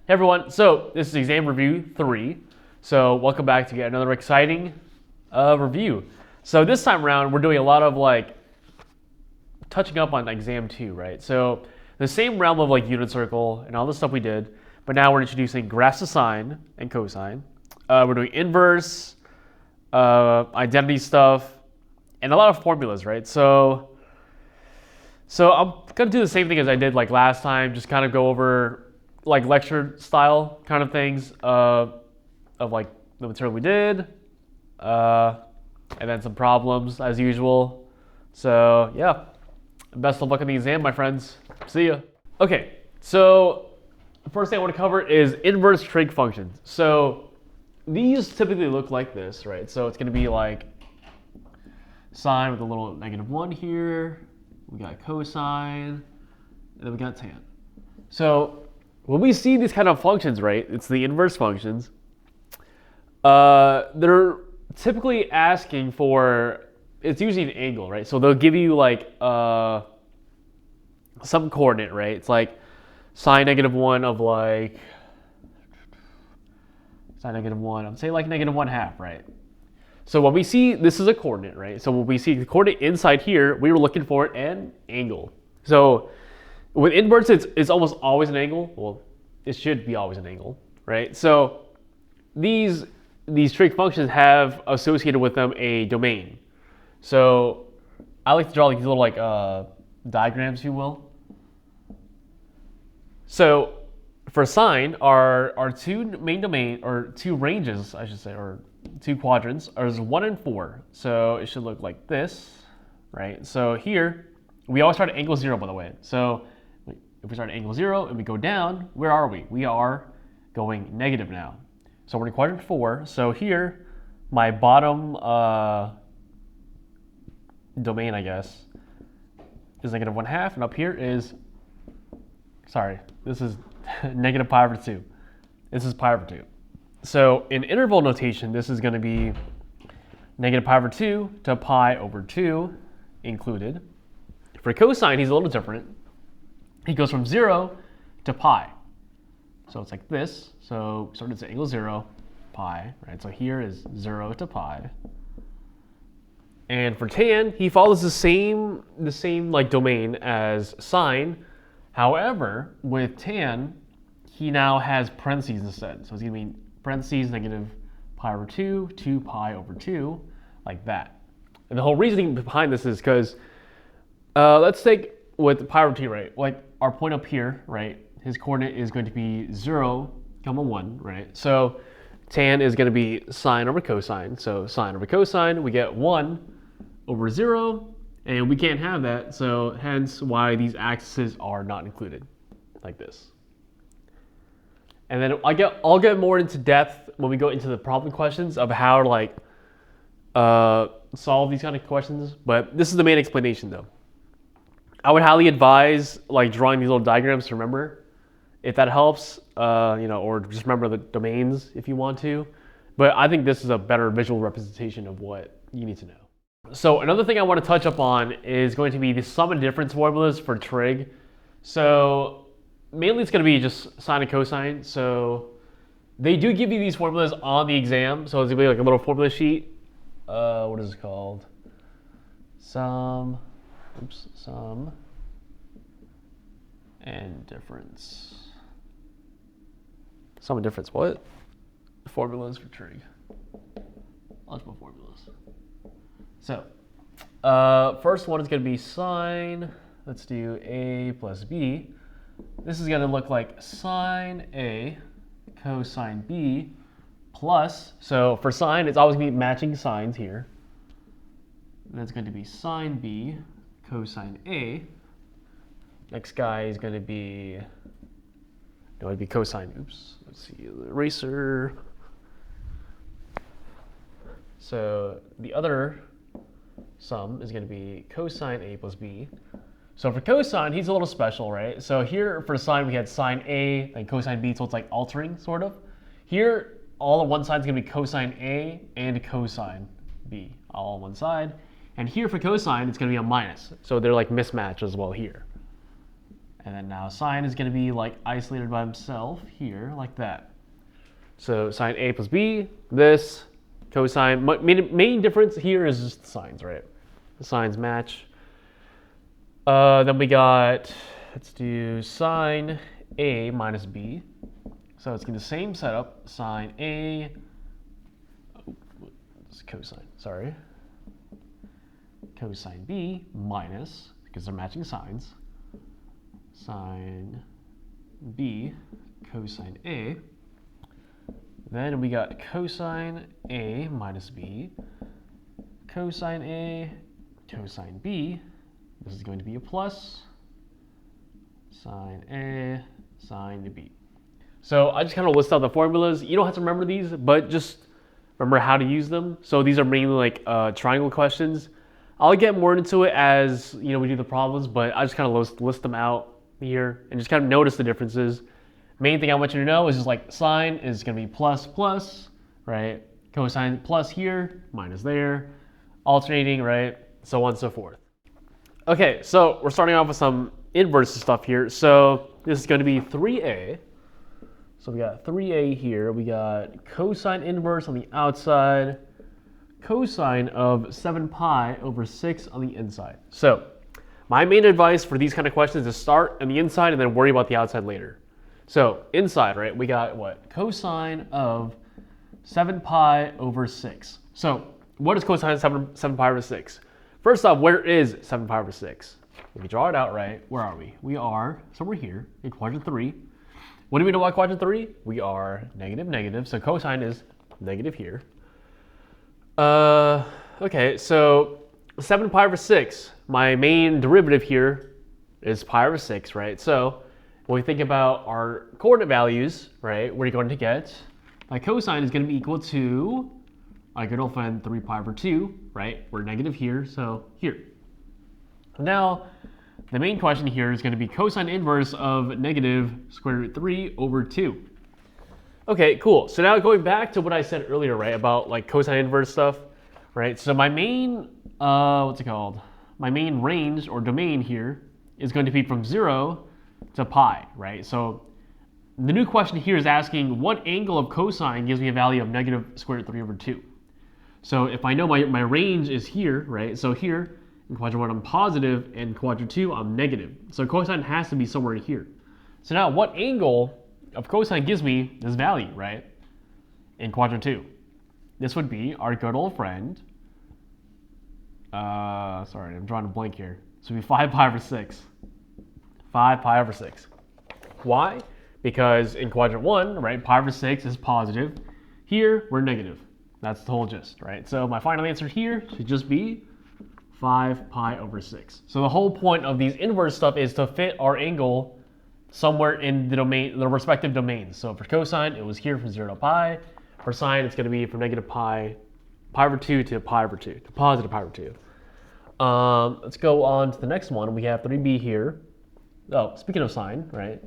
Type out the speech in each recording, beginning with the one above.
Hey everyone, so this is exam review 3. So welcome back to get another exciting review. So this time around, we're doing a lot of touching up on exam 2, right? So the same realm of unit circle and all the stuff we did, but now we're introducing graphs of sine and cosine. We're doing inverse, identity stuff, and a lot of formulas, right? So I'm gonna do the same thing as I did last time, just kind of go over lecture style kind of things of the material we did, and then some problems as usual. So yeah, best of luck on the exam, my friends. See ya. Okay, so the first thing I want to cover is inverse trig functions. So these typically look like this, right? So it's going to be like sine with a little -1 here. We got cosine, and then we got tan. So when we see these kind of functions, right, it's the inverse functions, they're typically asking for, it's usually an angle, right? So they'll give you some coordinate, right? It's like sine -1 of sine -1, I'm saying -1/2, right? So when we see, this is a coordinate, right? So when we see the coordinate inside here, we were looking for an angle. So with inverse, it's almost always an angle. Well, it should be always an angle, right? So these trig functions have associated with them a domain. So I like to draw these little diagrams, if you will. So for sine, our two main domain, or two ranges, I should say, or two quadrants, are 1 and 4. So it should look like this, right? So here, we always start at angle 0, by the way. So if we start at angle 0 and we go down, where are we? We are going negative now. So we're in quadrant 4. So here, my bottom domain, I guess, is -1/2, and up here is, sorry, this is -π/2. This is π/2. So in interval notation, this is going to be -π/2 to π/2 included. For cosine, he's a little different. He goes from 0 to pi. So it's like this. So started at angle 0, pi, right? So here is 0 to pi. And for tan, he follows the same domain as sine. However, with tan, he now has parentheses instead. So it's going to be parentheses -π/2 to π/2, like that. And the whole reasoning behind this is because, let's take with π/2, right? Like our point up here, right? His coordinate is going to be 0, 1, right? So tan is going to be sine over cosine. So sine over cosine, we get 1 over 0, and we can't have that. So hence why these axes are not included, like this. And then I'll get more into depth when we go into the problem questions of how to solve these kind of questions. But this is the main explanation, though. I would highly advise drawing these little diagrams to remember, if that helps, or just remember the domains if you want to. But I think this is a better visual representation of what you need to know. So another thing I want to touch up on is going to be the sum and difference formulas for trig. So mainly it's going to be just sine and cosine. So they do give you these formulas on the exam. So it's going to be a little formula sheet. What is it called? Sum and difference. Sum and difference, what? Formulas for trig. Logical formulas. So, first one is going to be sine. Let's do A plus B. This is going to look like sine A cosine B plus, so for sine, it's always going to be matching signs here. That's going to be sine B cosine A. Next guy is going to be, no, it'd be cosine, oops. Let's see, the eraser. So the other sum is going to be cosine A plus B. So for cosine, he's a little special, right? So here for sine, we had sine A and cosine B, so it's like altering, sort of. Here, all on one side is going to be cosine A and cosine B, all on one side. And here for cosine, it's going to be a minus. So they're mismatched as well here. And then now sine is going to be like isolated by himself here, like that. So sine A plus B, this, cosine. Main difference here is just the signs, right? The signs match. Then we got, let's do sine A minus B. So it's going to be the same setup, sine A, it's cosine, sorry. Cosine B minus, because they're matching signs, sine B cosine A. Then we got cosine A minus B, cosine A, cosine B. This is going to be a plus, sine A, sine B. So I just kind of list out the formulas. You don't have to remember these, but just remember how to use them. So these are mainly like triangle questions. I'll get more into it as we do the problems, but I just kind of list them out here and just kind of notice the differences. Main thing I want you to know is just like sine is going to be plus plus, right? Cosine plus here, minus there, alternating, right? So on and so forth. Okay, so we're starting off with some inverse stuff here. So this is going to be 3a. So we got 3a here. We got cosine inverse on the outside, cosine of 7 pi over 6 on the inside. So my main advice for these kind of questions is start on the inside and then worry about the outside later. So inside, right, we got what? Cosine of 7 pi over 6. So what is cosine of 7 pi over 6? First off, where is 7 pi over 6? If you draw it out right, where are we? We are somewhere here in quadrant 3. What do we know about quadrant 3? We are negative, negative. So cosine is negative here. Okay, so 7 pi over 6. My main derivative here is pi over 6, right? So when we think about our coordinate values, right, we're going to get my cosine is going to be equal to, I could also find 3 pi over 2, right? We're negative here, so here. Now, the main question here is going to be cosine inverse of negative square root 3 over 2. Okay, cool. So now going back to what I said earlier, right, about like cosine inverse stuff, right? So my main, what's it called? My main range or domain here is going to be from 0 to pi, right? So the new question here is asking what angle of cosine gives me a value of negative square root 3 over 2. So if I know my range is here, right? So here in quadrant 1 I'm positive and quadrant 2 I'm negative. So cosine has to be somewhere here. So now what angle of cosine gives me this value, right? In quadrant 2. This would be our good old friend. Sorry, I'm drawing a blank here. This would be 5 pi over 6. 5 pi over 6. Why? Because in quadrant 1, right, pi over 6 is positive. Here, we're negative. That's the whole gist, right? So my final answer here should just be 5 pi over 6. So the whole point of these inverse stuff is to fit our angle somewhere in the domain, the respective domains. So for cosine, it was here from 0 to pi. For sine, it's going to be from negative pi over 2 to pi over 2, to positive pi over 2. Let's go on to the next one. We have 3b here. Oh, speaking of sine, right?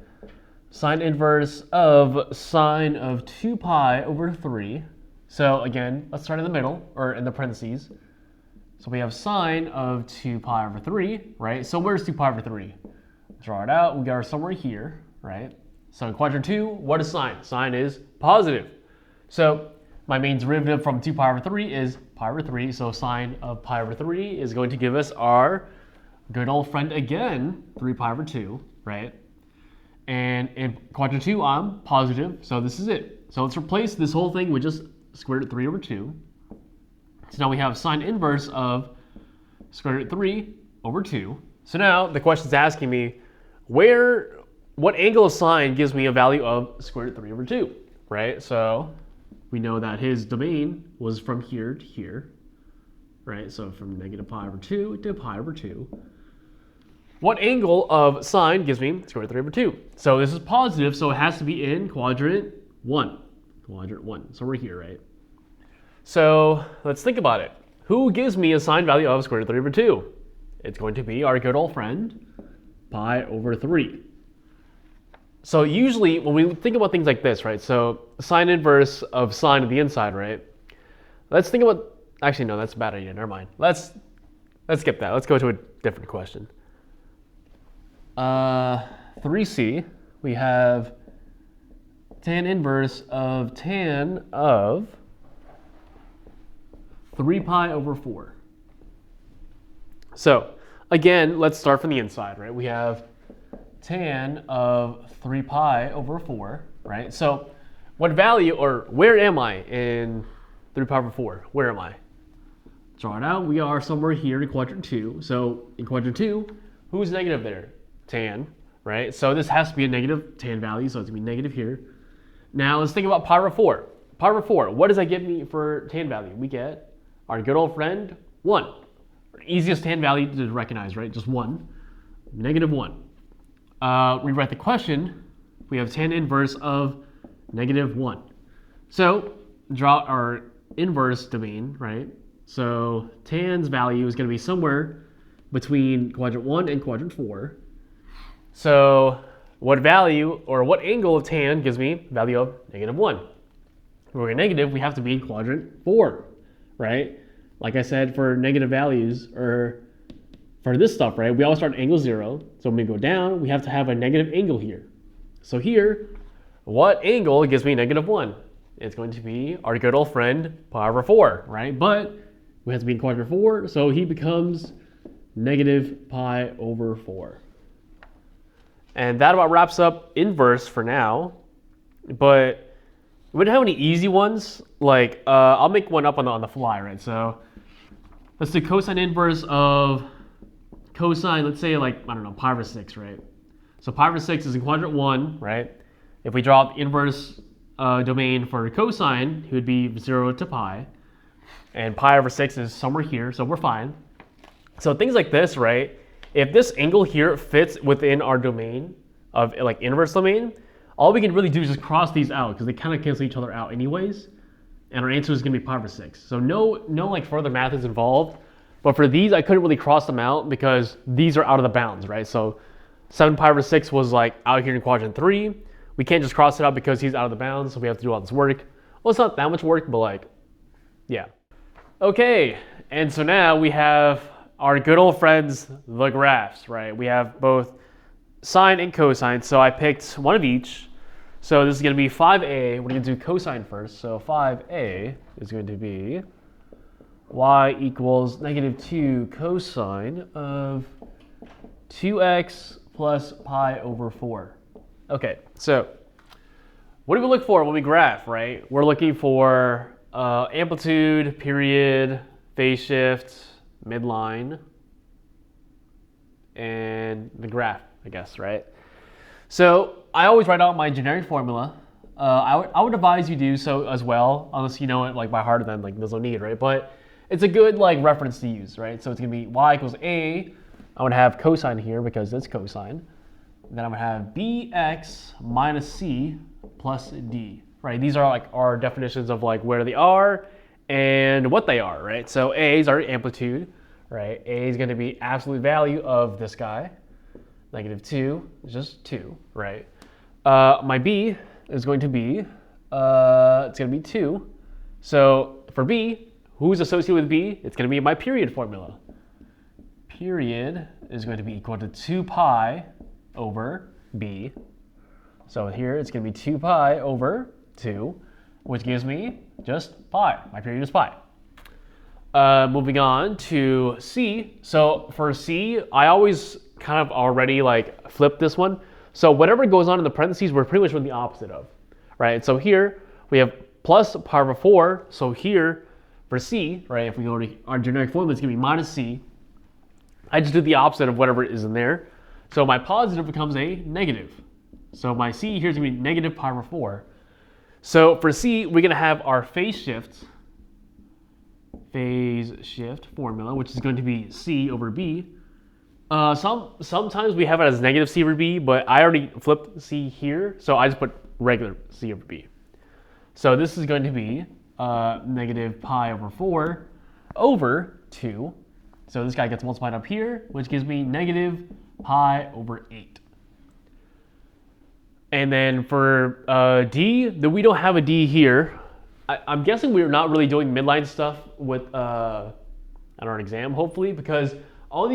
Sine inverse of sine of 2 pi over 3. So again, let's start in the middle, or in the parentheses. So we have sine of 2 pi over 3, right? So where's 2 pi over 3? Draw it out. We got somewhere here, right? So in quadrant 2, what is sine? Sine is positive. So my main derivative from 2 pi over 3 is pi over 3. So sine of pi over 3 is going to give us our good old friend again, 3 pi over 2, right? And in quadrant 2, I'm positive. So this is it. So let's replace this whole thing with just square root 3 over 2. So now we have sine inverse of square root 3 over 2. So now the question is asking me, what angle of sine gives me a value of square root 3 over 2, right? So we know that his domain was from here to here, right? So from negative pi over 2 to pi over 2. What angle of sine gives me square root 3 over 2? So this is positive, so it has to be in quadrant 1. Quadrant 1. So we're here, right? So let's think about it. Who gives me a sine value of square root 3 over 2? It's going to be our good old friend, pi over 3. So usually when we think about things like this, right? So sine inverse of sine of the inside, right? Let's think about, actually no, that's a bad idea, never mind. Let's skip that. Let's go to a different question. 3c, we have tan inverse of tan of 3 pi over 4. So again, let's start from the inside, right? We have tan of 3 pi over 4, right? So what value, or where am I in 3 pi over 4? Where am I? Draw it out. We are somewhere here in quadrant 2. So in quadrant 2, who's negative there? Tan, right? So this has to be a negative tan value, so it's going to be negative here. Now let's think about pi over 4. Pi over 4, what does that give me for tan value? We get our good old friend, 1. Easiest tan value to recognize, right? Just 1. Negative 1. Rewrite the question. We have tan inverse of negative 1. So draw our inverse domain, right? So tan's value is going to be somewhere between quadrant 1 and quadrant 4. So what value or what angle of tan gives me value of negative 1? If we're negative, we have to be in quadrant 4, right? Like I said, for negative values, or for this stuff, right, we always start at angle 0. So when we go down, we have to have a negative angle here. So here, what angle gives me negative 1? It's going to be our good old friend pi over 4, right? But we have to be in quadrant 4, so he becomes negative pi over 4. And that about wraps up inverse for now. But we don't have any easy ones. Like, I'll make one up on the fly, right? So let's do cosine inverse of cosine, let's say like, I don't know, pi over 6, right? So pi over 6 is in quadrant 1, right? If we draw the inverse domain for cosine, it would be 0 to pi. And pi over 6 is somewhere here, so we're fine. So things like this, right? If this angle here fits within our domain of like inverse domain, all we can really do is just cross these out because they kind of cancel each other out anyways. And our answer is going to be pi over 6. So no like further math is involved. But for these, I couldn't really cross them out because these are out of the bounds, right? So 7 pi over 6 was like out here in quadrant 3. We can't just cross it out because he's out of the bounds, so we have to do all this work. Well, it's not that much work, but like, yeah. Okay, and so now we have our good old friends, the graphs, right? We have both sine and cosine, so I picked one of each. So this is going to be 5a. We're going to do cosine first. So 5a is going to be y equals negative 2 cosine of 2x plus pi over 4. Okay, so what do we look for when we graph, right? We're looking for amplitude, period, phase shift, midline, and the graph, I guess, right? So I always write out my generic formula. I would advise you do so as well, unless you know it like by heart, then like there's no need, right? But it's a good like reference to use, right? So it's gonna be y equals a. I'm gonna have cosine here because it's cosine. Then I'm gonna have bx minus c plus d, right? These are like our definitions of like where they are and what they are, right? So a is our amplitude, right? A is gonna be absolute value of this guy. Negative 2 is just 2, right? My b is going to be, it's going to be 2. So for b, who's associated with b? It's going to be my period formula. Period is going to be equal to 2 pi over b. So here it's going to be 2 pi over 2, which gives me just pi. My period is pi. Moving on to c. So for c, I always kind of already like flip this one. So whatever goes on in the parentheses, we're pretty much doing the opposite of, right? So here we have plus pi over 4. So here for c, right, if we go to our generic formula, it's gonna be minus c. I just do the opposite of whatever is in there. So my positive becomes a negative. So my c here is gonna be negative pi over 4. So for c, we're gonna have our phase shift formula, which is going to be c over b. Sometimes we have it as negative c over b, but I already flipped c here, so I just put regular c over b. So this is going to be negative pi over 4 over 2. So this guy gets multiplied up here, which gives me negative pi over 8. And then for d, we don't have a d here. I'm guessing we're not really doing midline stuff with on our exam, hopefully, because all the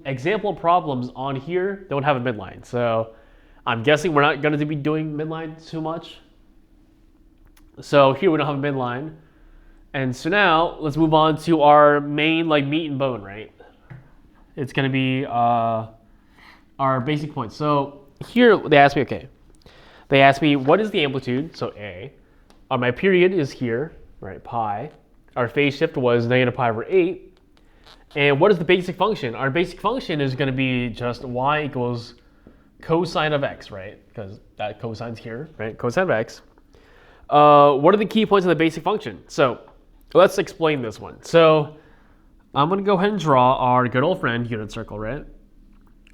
example problems on here don't have a midline. So I'm guessing we're not going to be doing midline too much. So here we don't have a midline. And so now let's move on to our main like meat and bone, right? It's going to be our basic points. So here they ask me, okay, they ask me what is the amplitude, so A. My period is here, right, pi. Our phase shift was -pi/8. And what is the basic function? Our basic function is going to be just y equals cosine of x, right? Because that cosine's here, right? Cosine of x. What are the key points of the basic function? So let's explain this one. So I'm going to go ahead and draw our good old friend unit circle, right?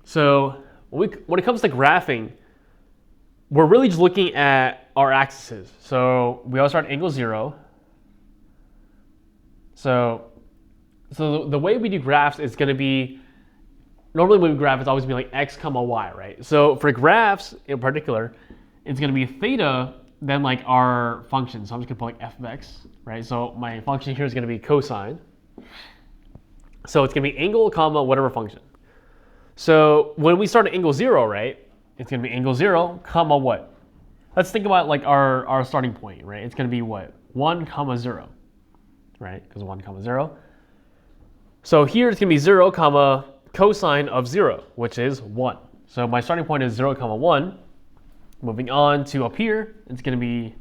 So when it comes to graphing, we're really just looking at our axes. So we all start at angle 0. So the way we do graphs is going to be, normally when we graph, it's always going to be like x comma y, right? So for graphs in particular, it's going to be theta, then like our function. So I'm just going to put like f of x, right? So my function here is going to be cosine. So it's going to be angle comma whatever function. So when we start at angle 0, right, it's going to be angle 0 comma what? Let's think about like our starting point, right? It's going to be what? 1 comma 0, right? Because 1 comma 0. So here it's going to be 0 comma cosine of 0, which is 1. So my starting point is 0 comma 1. Moving on to up here, it's going to be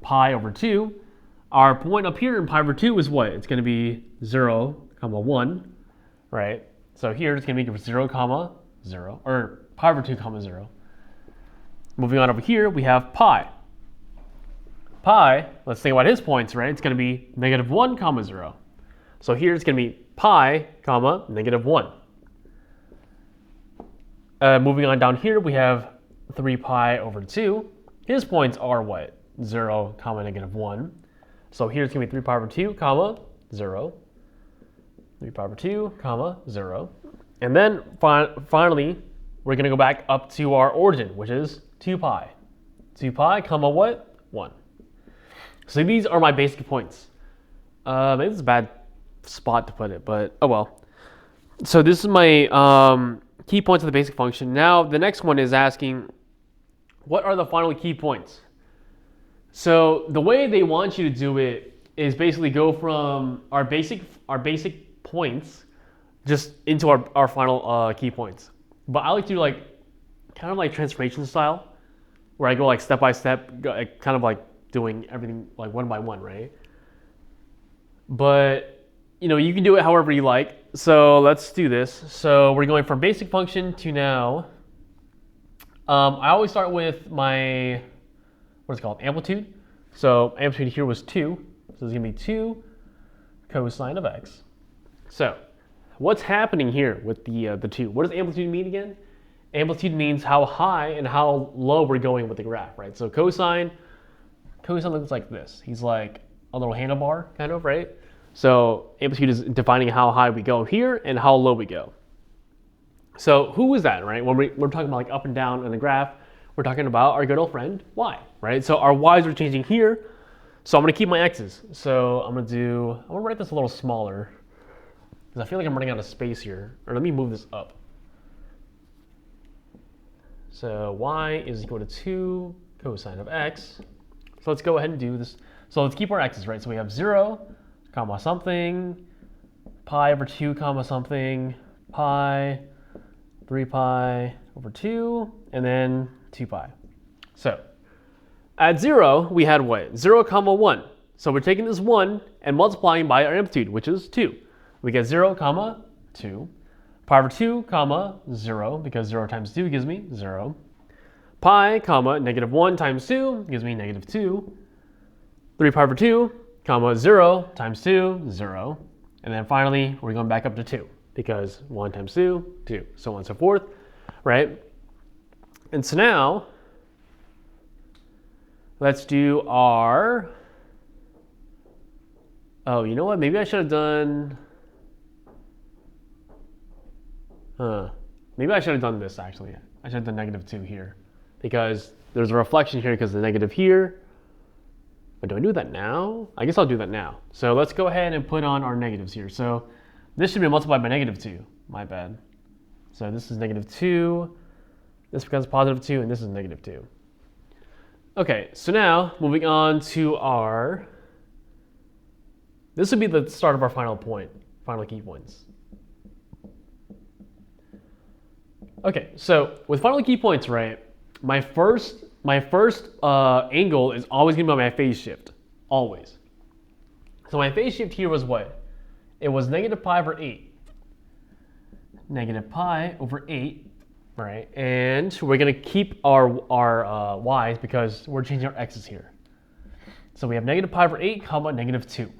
pi over 2. Our point up here in pi over 2 is what? It's going to be 0 comma 1, right? So here it's going to be 0 comma 0, or pi over 2 comma 0. Moving on over here, we have pi. Pi, let's think about his points, right? It's going to be -1 comma 0. So here it's going to be pi comma -1. Moving on down here, we have 3 pi over 2. His points are what? 0 comma -1. So here it's going to be 3 pi over 2 comma 0. 3 pi over 2 comma 0. And then finally, we're going to go back up to our origin, which is 2 pi. 2 pi comma what? 1. So these are my basic points. Maybe it's a bad spot to put it, but oh well. So this is my key points of the basic function. Now the next one is asking, what are the final key points? So the way they want you to do it is basically go from our basic points just into our final key points. But I like to do like kind of like transformation style, where I go like step by step, kind of like doing everything like one by one, right? But you know, you can do it however you like. So let's do this. So we're going from basic function to now. I always start with my, what's it called, amplitude. So amplitude here was 2. So it's going to be 2 cosine of x. So what's happening here with the 2? What does amplitude mean again? Amplitude means how high and how low we're going with the graph, right? So cosine looks like this. He's like a little handlebar, kind of, right? So amplitude is defining how high we go here and how low we go. So who is that, right? When we're talking about like up and down in the graph, we're talking about our good old friend y, right? So our y's are changing here. So I'm going to keep my x's. So I'm going to write this a little smaller because I feel like I'm running out of space here. Or let me move this up. So y is equal to 2 cosine of x. So let's go ahead and do this. So let's keep our x's, right? So we have 0, comma something, pi over 2, comma something, pi, 3 pi over 2, and then 2 pi. So at 0, we had what? 0, comma 1. So we're taking this 1 and multiplying by our amplitude, which is 2. We get 0, comma 2. Pi over 2, comma 0, because 0 times 2 gives me 0. Pi, comma -1 times 2 gives me -2. 3 pi over 2, comma 0 times 2, 0. And then finally, we're going back up to 2, because 1 times 2, 2, so on and so forth, right? And so now, let's do our, oh, you know what? Maybe I should have done, maybe I should have done this actually. I should have done -2 here, because there's a reflection here because the negative here. But do I do that now? I guess I'll do that now. So let's go ahead and put on our negatives here. So this should be multiplied by -2. My bad. So this is -2, this becomes +2, and this is -2. Okay, so now moving on to our, this would be the start of our final point, final key points. Okay, so with final key points, right, my first angle is always going to be my phase shift, always. So my phase shift here was what? It was -pi/8. -pi/8, right? And we're going to keep our y's because we're changing our x's here. So we have -pi/8, -2.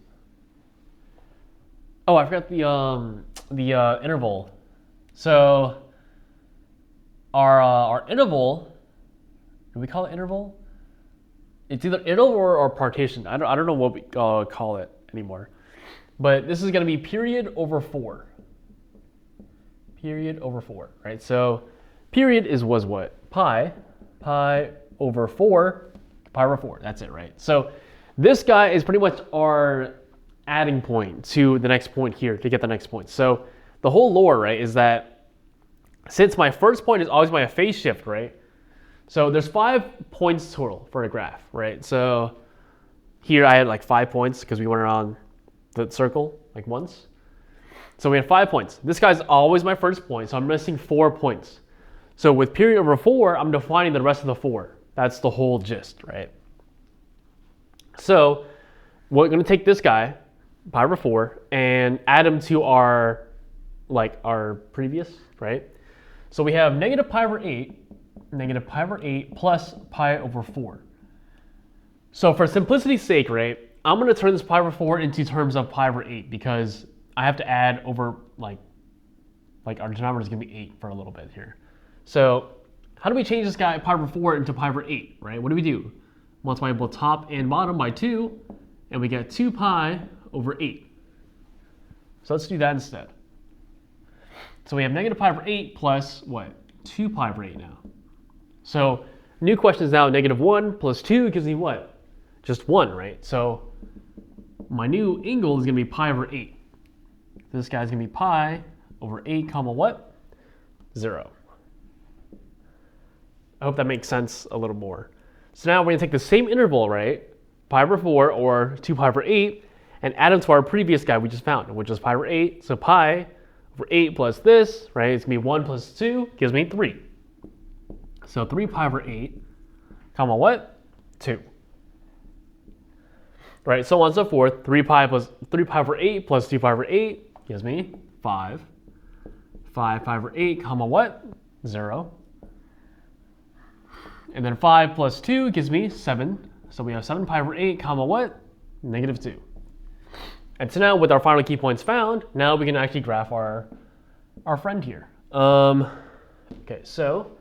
Oh, I forgot the interval. So our interval, do we call it interval? It's either interval or partition. I don't know what we call it anymore. But this is going to be period over 4. Period over 4, right? So period was what? Pi over 4, pi over 4. That's it, right? So this guy is pretty much our adding point to the next point here to get the next point. So the whole lore, right, is that since my first point is always my phase shift, right? So there's 5 points total for a graph, right? So here I had like 5 points because we went around the circle like once. So we had 5 points. This guy's always my first point, so I'm missing 4 points. So with period over 4, I'm defining the rest of the 4. That's the whole gist, right? So we're going to take this guy, pi over 4, and add him to our previous, right? So we have -pi/8 plus pi over 4. So for simplicity's sake, right, I'm going to turn this pi over 4 into terms of pi over 8 because I have to add over, like our denominator is going to be 8 for a little bit here. So how do we change this guy pi over 4 into pi over 8, right? What do we do? Multiply both top and bottom by 2, and we get 2 pi over 8. So let's do that instead. So we have -pi/8 plus what? 2 pi over 8 now. So new question is now -1 plus 2 gives me what? Just 1, right? So my new angle is going to be pi over 8. This guy's going to be pi over 8 comma what? 0. I hope that makes sense a little more. So now we're going to take the same interval, right? Pi over 4 or 2 pi over 8 and add them to our previous guy we just found, which is pi over 8. So pi over 8 plus this, right? It's going to be 1 plus 2 gives me 3. So 3 pi over 8 comma what? 2. Right, so on and so forth. 3 pi over 8 plus 2 pi over 8 gives me 5. 5 pi over 8 comma what? 0. And then 5 plus 2 gives me 7. So we have 7 pi over 8 comma what? -2. And so now with our final key points found, now we can actually graph our friend here. Okay, so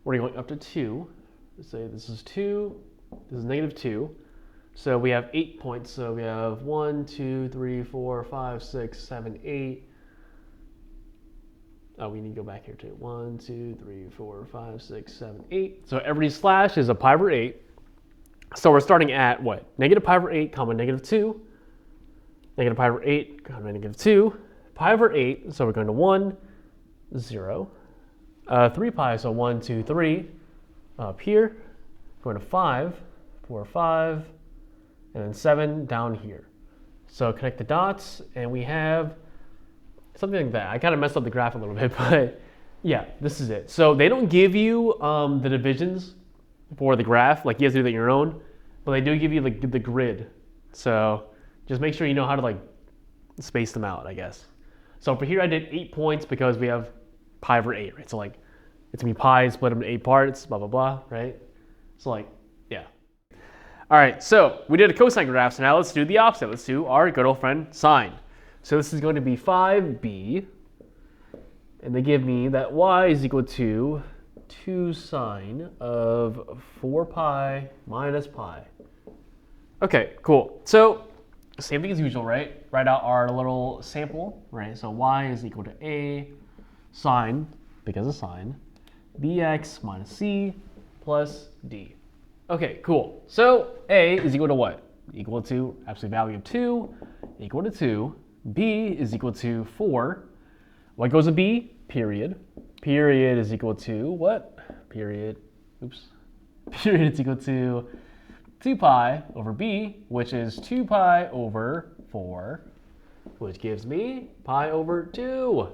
we're going up to 2. Let's say this is 2, this is -2. So we have 8 points. So we have 1, 2, 3, 4, 5, 6, 7, 8. Oh, we need to go back here too. 1, 2, 3, 4, 5, 6, 7, 8. So every slash is a pi over 8. So we're starting at what? -pi over 8 comma -2. -pi over 8 comma -2. Pi over 8. So we're going to 1, 0. 3 pi. So 1, 2, 3. Up here. Going to 5, 4, 5. And then 7 down here. So connect the dots, and we have something like that. I kind of messed up the graph a little bit, but yeah, this is it. So they don't give you the divisions for the graph, like you have to do that on your own, but they do give you the grid. So just make sure you know how to like space them out, I guess. So for here I did 8 points because we have pi over 8, right? So like it's gonna be pi, split them into 8 parts, blah, blah, blah, right? So like, yeah. All right, so we did a cosine graph, so now let's do the opposite. Let's do our good old friend sine. So this is going to be 5b, and they give me that y is equal to 2 sine of 4 pi minus pi. Okay, cool. So same thing as usual, right? Write out our little sample, right? So y is equal to a sine, because of sine, bx minus c plus d. Okay, cool. So a is equal to what? Equal to absolute value of 2, equal to 2. B is equal to 4. What goes in b? Period. Period is equal to what? Period. Oops. Period is equal to 2 pi over b, which is 2 pi over 4, which gives me pi over 2.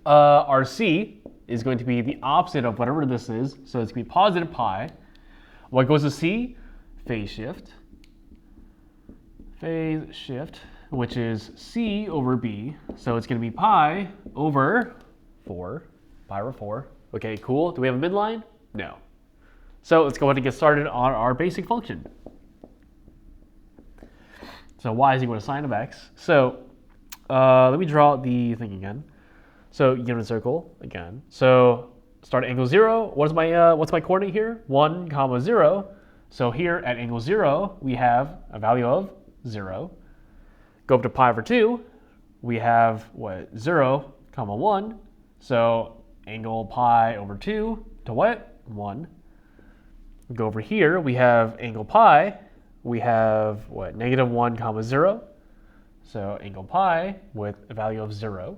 Our c is going to be the opposite of whatever this is, so it's going to be positive pi. What goes to c? Phase shift. Phase shift, which is c over b, so it's going to be pi over 4. Pi over 4. Okay, cool. Do we have a midline? No. So let's go ahead and get started on our basic function. So y is equal to sine of x. So let me draw the thing again. So unit circle again. So start at angle 0. What's my coordinate here? 1, 0. So here at angle 0, we have a value of 0. Go up to pi over 2. We have what? 0, 1. So angle pi over 2 to what? 1. Go over here, we have angle pi, we have what, negative 1, 0. So angle pi with a value of 0.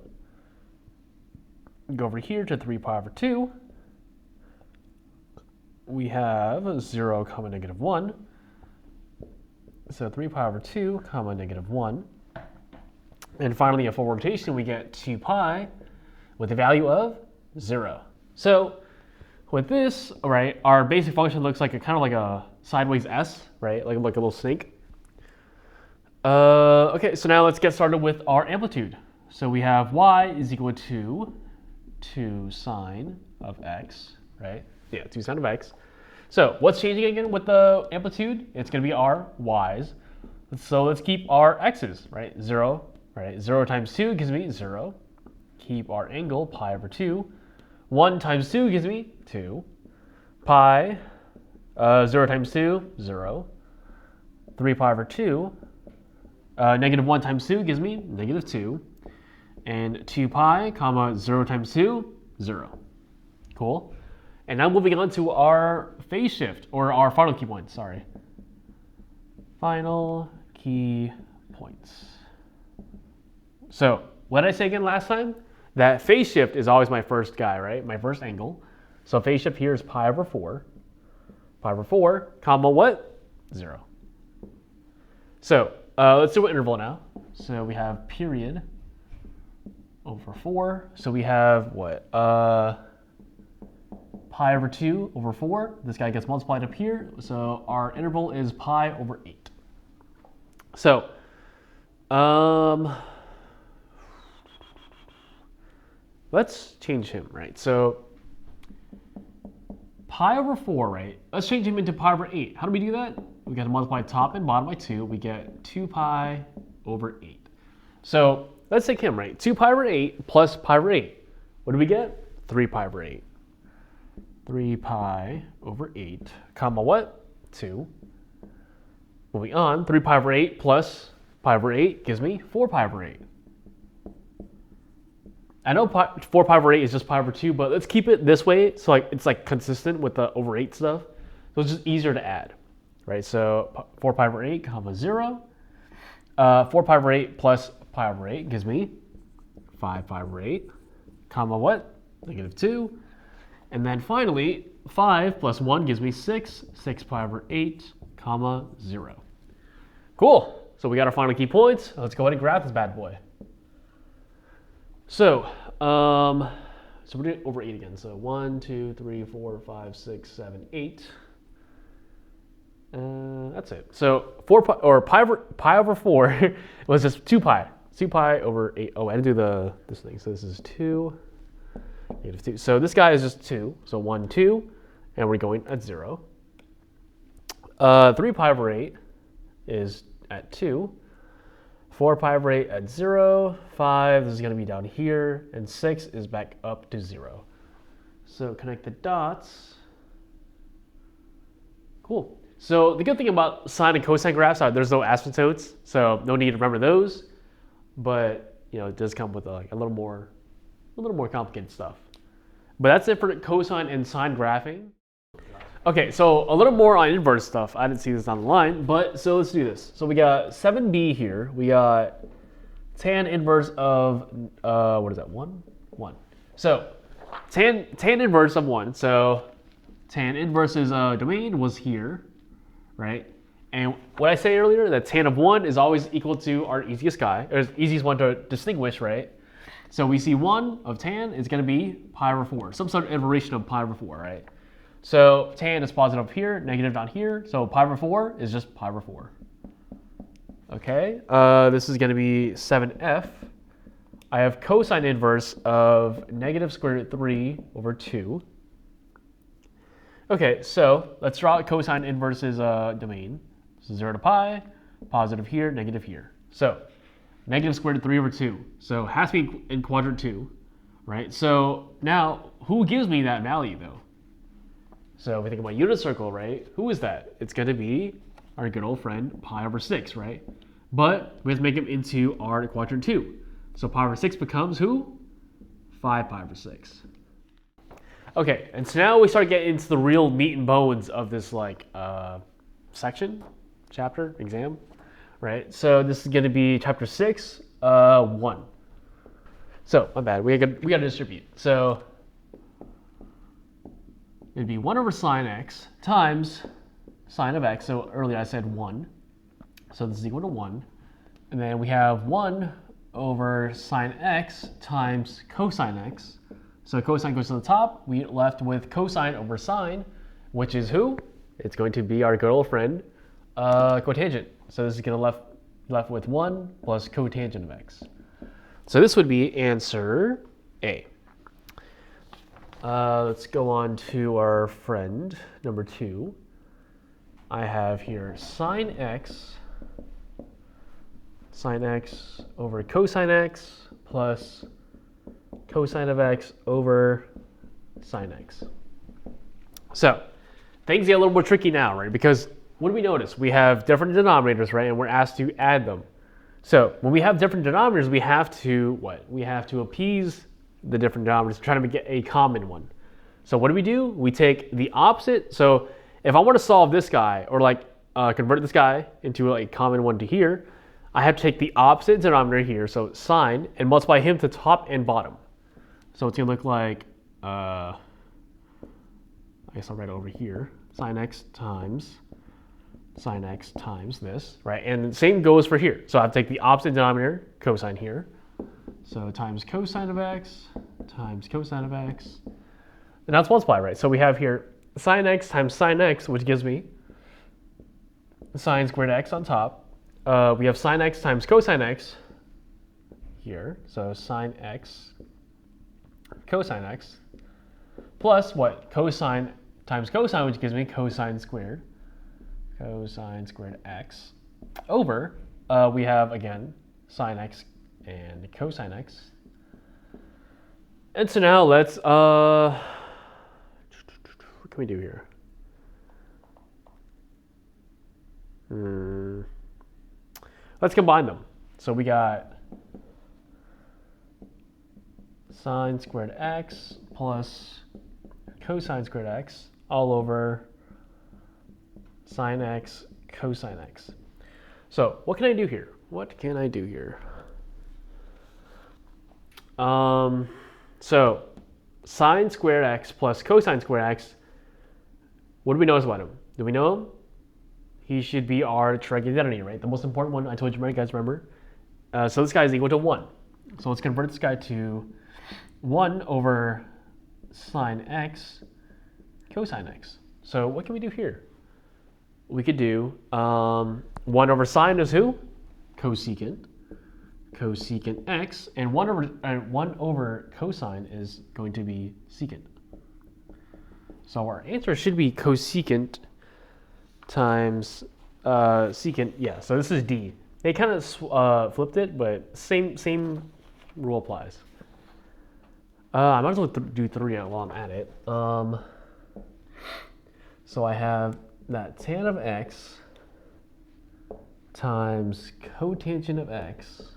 Go over here to 3 pi over 2. We have 0, negative 1. So 3 pi over 2, negative 1. And finally, a full rotation, we get 2 pi with a value of 0. So with this, right, our basic function looks like kind of like a sideways S, right, like a little snake. Okay, so now let's get started with our amplitude. So we have y is equal to 2 sine of x, right? Yeah, 2 sine of x. So what's changing again with the amplitude? It's going to be our y's. So let's keep our x's, right? 0, right? 0 times 2 gives me 0. Keep our angle, pi over 2. 1 times 2 gives me 2. Pi, 0 times 2, 0. 3 pi over 2. Negative 1 times 2 gives me negative 2. And 2 pi, 0 times 2, 0. Cool. And now moving on to our phase shift, or our final key points, sorry. Final key points. So, what did I say again last time? That phase shift is always my first guy, right? My first angle. So phase shift here is pi over 4. Pi over 4, what? 0. So let's do an interval now. So we have period over 4. So we have what? Pi over 2 over 4. This guy gets multiplied up here. So our interval is pi over 8. So let's change him, right? So pi over 4, right? Let's change him into pi over 8. How do we do that? We got to multiply top and bottom by 2. We get 2 pi over 8. So let's take him, right? 2 pi over 8 plus pi over 8. What do we get? 3 pi over 8. 3 pi over 8, what? 2. Moving on, 3 pi over 8 plus pi over 8 gives me 4 pi over 8. I know 4 pi over 8 is just pi over 2, but let's keep it this way so it's consistent with the over 8 stuff. So it's just easier to add, right? So 4 pi over 8, 0. 4 pi over 8 plus pi over 8 gives me 5 pi over 8, what? Negative 2. And then finally, 5 plus 1 gives me 6. 6 pi over 8, 0. Cool. So we got our final key points. Let's go ahead and graph this bad boy. So we're doing over 8 again. So 1, 2, 3, 4, 5, 6, 7, 8. That's it. So pi over 4 was just 2 pi. 2 pi over 8. Oh, I didn't do this thing. So this is 2, negative 2. So this guy is just 2. So 1, 2, and we're going at 0. 3 pi over 8 is at 2. 4 pi over 8 at 0. 5, this is going to be down here. And 6 is back up to 0. So connect the dots. Cool. So the good thing about sine and cosine graphs are there's no asymptotes, so no need to remember those. But it does come with a little more complicated stuff. But that's it for cosine and sine graphing. Okay, so a little more on inverse stuff. I didn't see this on the line, but so let's do this. So we got 7b here. We got tan inverse of, what is that, 1? 1. So tan inverse of 1. So tan inverse's domain was here, right? And what I say earlier, that tan of 1 is always equal to our easiest guy, or easiest one to distinguish, right? So we see 1 of tan is going to be pi over 4, some sort of iteration of pi over 4, right? So tan is positive up here, negative down here. So pi over 4 is just pi over 4. Okay, this is going to be 7f. I have cosine inverse of negative square root 3 over 2. Okay, so let's draw cosine inverse's domain. So 0 to pi, positive here, negative here. So negative square root 3 over 2. So it has to be in quadrant 2, right? So now, who gives me that value, though? So if we think about unit circle, right? Who is that? It's going to be our good old friend pi over 6, right? But we have to make him into our quadrant 2. So pi over 6 becomes who? 5 pi over 6. Okay, and so now we start getting into the real meat and bones of this section, chapter, exam, right? So this is going to be chapter 6, 1. So, my bad, we got to distribute. So it'd be 1 over sine x times sine of x. So earlier I said 1. So this is equal to 1. And then we have 1 over sine x times cosine x. So cosine goes to the top. We left with cosine over sine, which is who? It's going to be our good old friend, cotangent. So this is going to left with 1 plus cotangent of x. So this would be answer A. Let's go on to our friend, number 2. I have here sine x over cosine x plus cosine of x over sine x. So things get a little more tricky now, right? Because what do we notice? We have different denominators, right? And we're asked to add them. So when we have different denominators, we have to what? We have to appease the different denominators, trying to get a common one. So what do? We take the opposite. So if I want to solve this guy, or convert this guy into a common one to here, I have to take the opposite denominator here, so sine, and multiply him to top and bottom. So it's going to look like, I guess I'll write it over here, sine x times this, right? And the same goes for here. So I have to take the opposite denominator, cosine here. So times cosine of x times cosine of x. And now it's multiply, right? So we have here sine x times sine x, which gives me sine squared x on top. We have sine x times cosine x here. So sine x cosine x plus what? Cosine times cosine, which gives me cosine squared x over, we have again sine x and cosine x. And so now let's, what can we do here? Let's combine them. So we got sine squared x plus cosine squared x all over sine x cosine x. So what can I do here? So sine squared x plus cosine squared x, what do we notice about him? Do we know him? He should be our Trig identity, right? The most important one I told you, right, guys, remember? So this guy is equal to 1. So let's convert this guy to 1 over sine x cosine x. So what can we do here? We could do 1 over sine is who? Cosecant x, and 1 over cosine is going to be secant. So our answer should be cosecant times secant. Yeah, so this is D. They kind of flipped it, but same rule applies. I might as well do 3 while I'm at it. So I have that tan of x times cotangent of x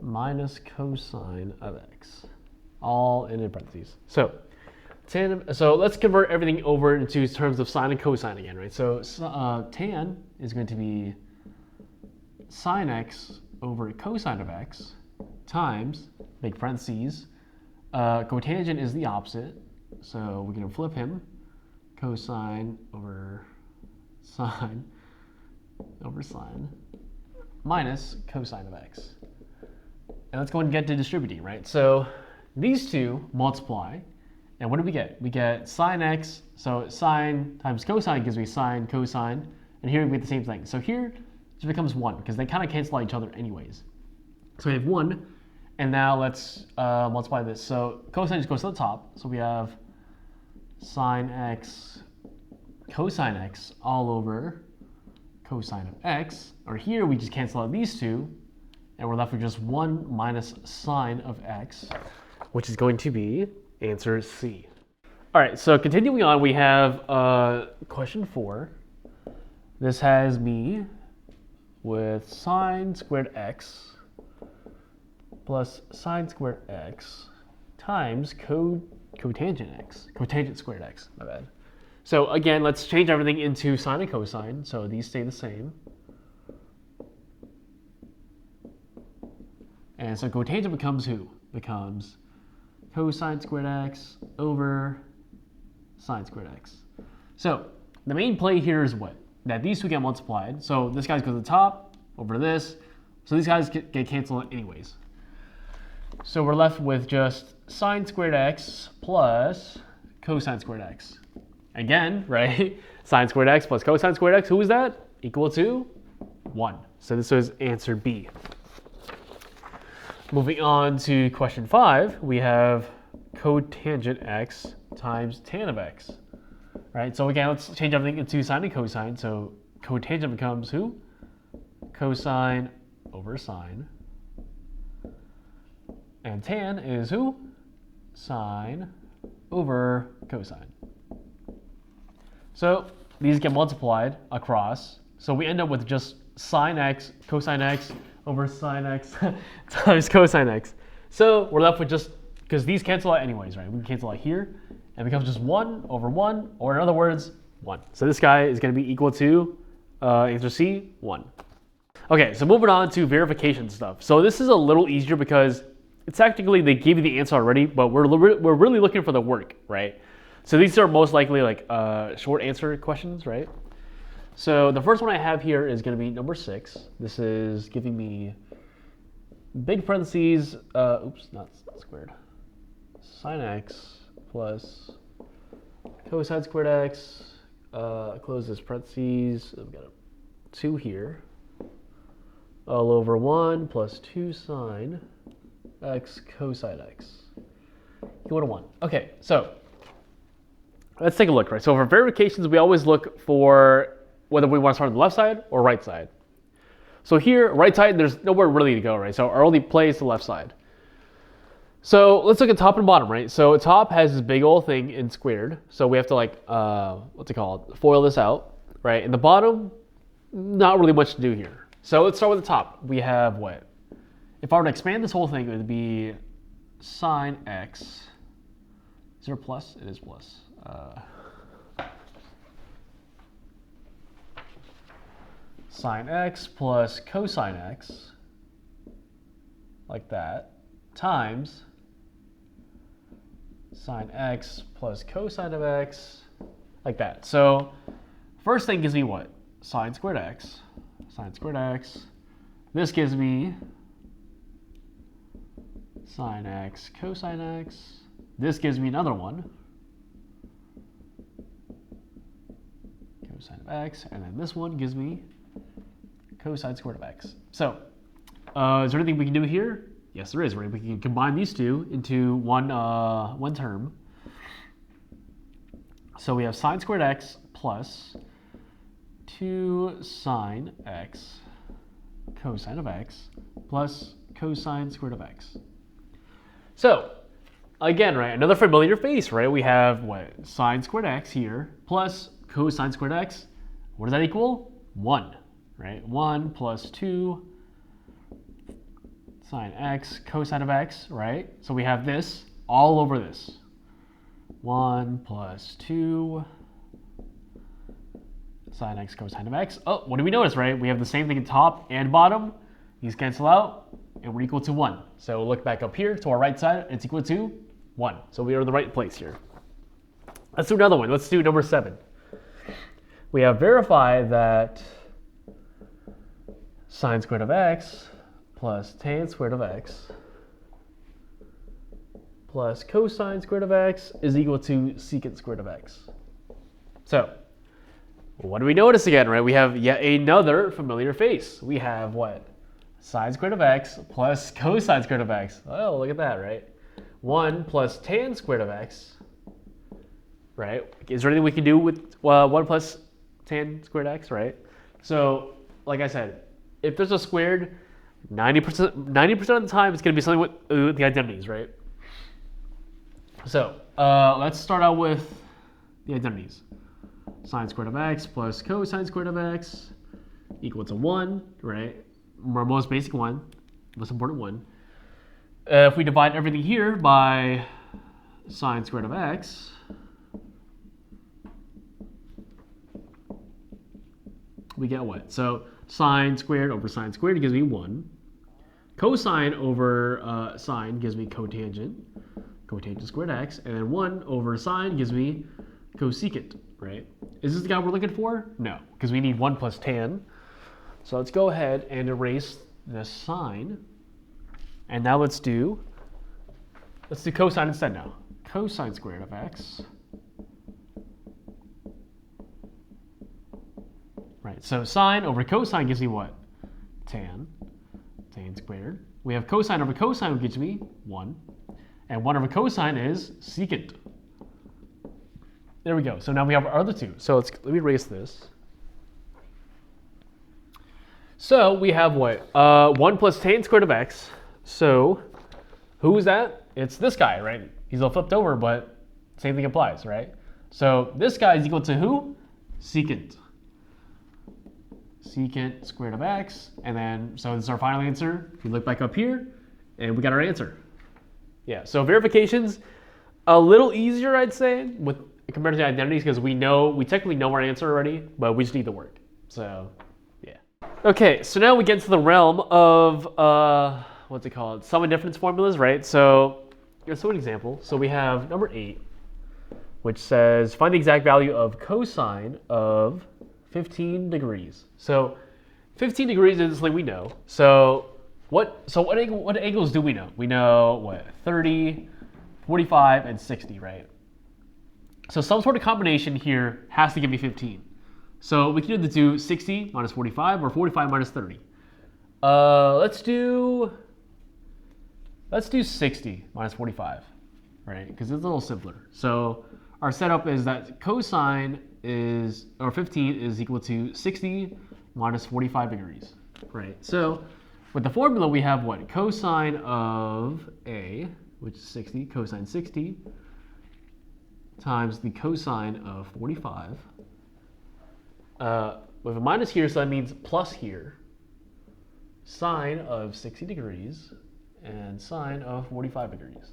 minus cosine of x, all in parentheses. So let's convert everything over into terms of sine and cosine again, right? So tan is going to be sine x over cosine of x times, make parentheses, cotangent is the opposite, so we're going to flip him, cosine over sine minus cosine of x. And let's go ahead and get to distributing, right? So these two multiply, and what do we get? We get sine x, so sine times cosine gives me sine cosine, and here we get the same thing. So here it just becomes 1, because they kind of cancel out each other anyways. So we have 1, and now let's multiply this. So cosine just goes to the top, so we have sine x cosine x all over cosine of x, or here we just cancel out these two, and we're left with just 1 minus sine of x, which is going to be answer C. All right, so continuing on, we have question 4. This has me with sine squared x plus sine squared x times cotangent x, cotangent squared x, my bad. So again, let's change everything into sine and cosine, so these stay the same. And so cotangent becomes who? Becomes cosine squared x over sine squared x. So the main play here is what? That these two get multiplied. So this guy goes to the top over this. So these guys get canceled anyways. So we're left with just sine squared x plus cosine squared x. Again, right? Sine squared x plus cosine squared x, who is that? Equal to 1. So this was answer B. Moving on to question 5, we have cotangent x times tan of x. Right? So again, let's change everything into sine and cosine. So cotangent becomes who? Cosine over sine. And tan is who? Sine over cosine. So these get multiplied across. So we end up with just sine x, cosine x over sine x times cosine x. So we're left with just, because these cancel out anyways, right? We can cancel out here, and it becomes just 1 over 1, or in other words, 1. So this guy is going to be equal to, answer C, 1. Okay, so moving on to verification stuff. So this is a little easier because it's technically they gave you the answer already, but we're really looking for the work, right? So these are most likely like short answer questions, right? So the first one I have here is going to be number 6. This is giving me big parentheses, oops, not squared, sine x plus cosine squared x, close this parentheses, I've got a 2 here, all over 1 plus 2 sine x cosine x equal to 1. Okay, so let's take a look, right? So for verifications, we always look for whether we want to start on the left side or right side. So here, right side, there's nowhere really to go, right? So our only play is the left side. So let's look at top and bottom, right? So top has this big old thing in squared. So we have to like, what's it called? Foil this out, right? And the bottom, not really much to do here. So let's start with the top. We have what? If I were to expand this whole thing, it would be sine x. Is there a plus? It is plus. Sine x plus cosine x, like that, times sine x plus cosine of x, like that. So first thing gives me what? Sine squared x. Sine squared x. This gives me sine x cosine x. This gives me another one, cosine of x, and then this one gives me cosine squared of x. So, is there anything we can do here? Yes, there is, right? We can combine these two into one term. So we have sine squared x plus 2 sine x cosine of x plus cosine squared of x. So, again, right, another familiar face, right? We have what? Sine squared x here plus cosine squared x. What does that equal? 1. Right, 1 plus 2 sine x cosine of x, right? So we have this all over this. 1 plus 2 sine x cosine of x. Oh, what do we notice, right? We have the same thing in top and bottom. These cancel out, and we're equal to 1. So look back up here to our right side, it's equal to 1. So we are in the right place here. Let's do another one. Let's do number 7. We have verify that sine squared of x plus tan squared of x plus cosine squared of x is equal to secant squared of x. So what do we notice again, right? We have yet another familiar face. We have what? Sine squared of x plus cosine squared of x. Oh, look at that, right? 1 plus tan squared of x, right? Is there anything we can do with 1 plus tan squared x, right? So, like I said, if there's a squared, 90% of the time it's going to be something with the identities, right? So, let's start out with the identities. Sine squared of x plus cosine squared of x equal to 1, right? Our most basic one, most important one. If we divide everything here by sine squared of x, we get what? So sine squared over sine squared gives me 1. Cosine over sine gives me cotangent. Cotangent squared x. And then 1 over sine gives me cosecant, right? Is this the guy we're looking for? No, because we need 1 plus tan. So let's go ahead and erase this sine. And now let's do cosine instead now. Cosine squared of x. Right, so sine over cosine gives me what? Tan. Tan squared. We have cosine over cosine, which gives me 1. And 1 over cosine is secant. There we go. So now we have our other two. So let me erase this. So we have what? 1 plus tan squared of x. So who is that? It's this guy, right? He's all flipped over, but same thing applies, right? So this guy is equal to who? Secant. Secant squared of x. And then, so this is our final answer. If you look back up here, and we got our answer. Yeah, so verification's a little easier, I'd say, with compared to the identities, because we technically know our answer already, but we just need the work. So, yeah. Okay, so now we get to the realm of, what's it called? Sum and difference formulas, right? So, here's an example. So we have number 8, which says, find the exact value of cosine of 15 degrees. So 15 degrees is something we know. So what angles do we know? We know what? 30, 45, and 60, right? So some sort of combination here has to give me 15. So we can either do 60 minus 45 or 45 minus 30. Let's do 60 minus 45, right? Because it's a little simpler. So our setup is that cosine is, or 15 is equal to 60 minus 45 degrees, right? So with the formula we have what? Cosine of A, which is 60, cosine 60, times the cosine of 45. With a minus here, so that means plus here. Sine of 60 degrees and sine of 45 degrees.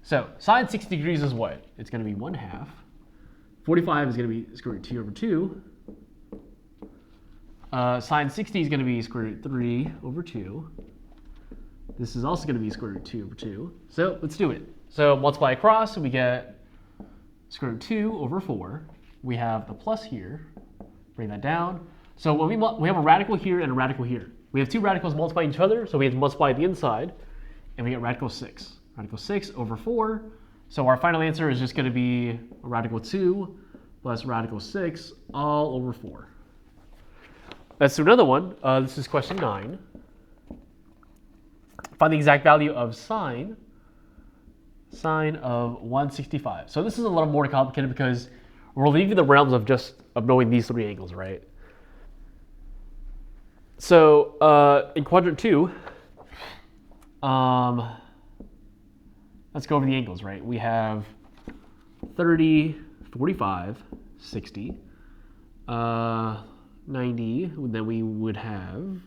So sine 60 degrees is what? It's going to be 1/2. 45 is going to be square root 2 over 2. Sine 60 is going to be square root 3 over 2. This is also going to be square root 2 over 2. So let's do it. So multiply across, we get square root 2 over 4. We have the plus here. Bring that down. So when we have a radical here and a radical here. We have two radicals multiplying each other, so we have to multiply the inside, and we get radical 6. Radical 6 over 4. So our final answer is just going to be radical 2 plus radical 6 all over 4. Let's do another one. This is question 9. Find the exact value of sine of 165. So this is a little more complicated because we're leaving the realms of knowing these three angles, right? So in quadrant 2, let's go over the angles, right? We have 30, 45, 60, 90, then we would have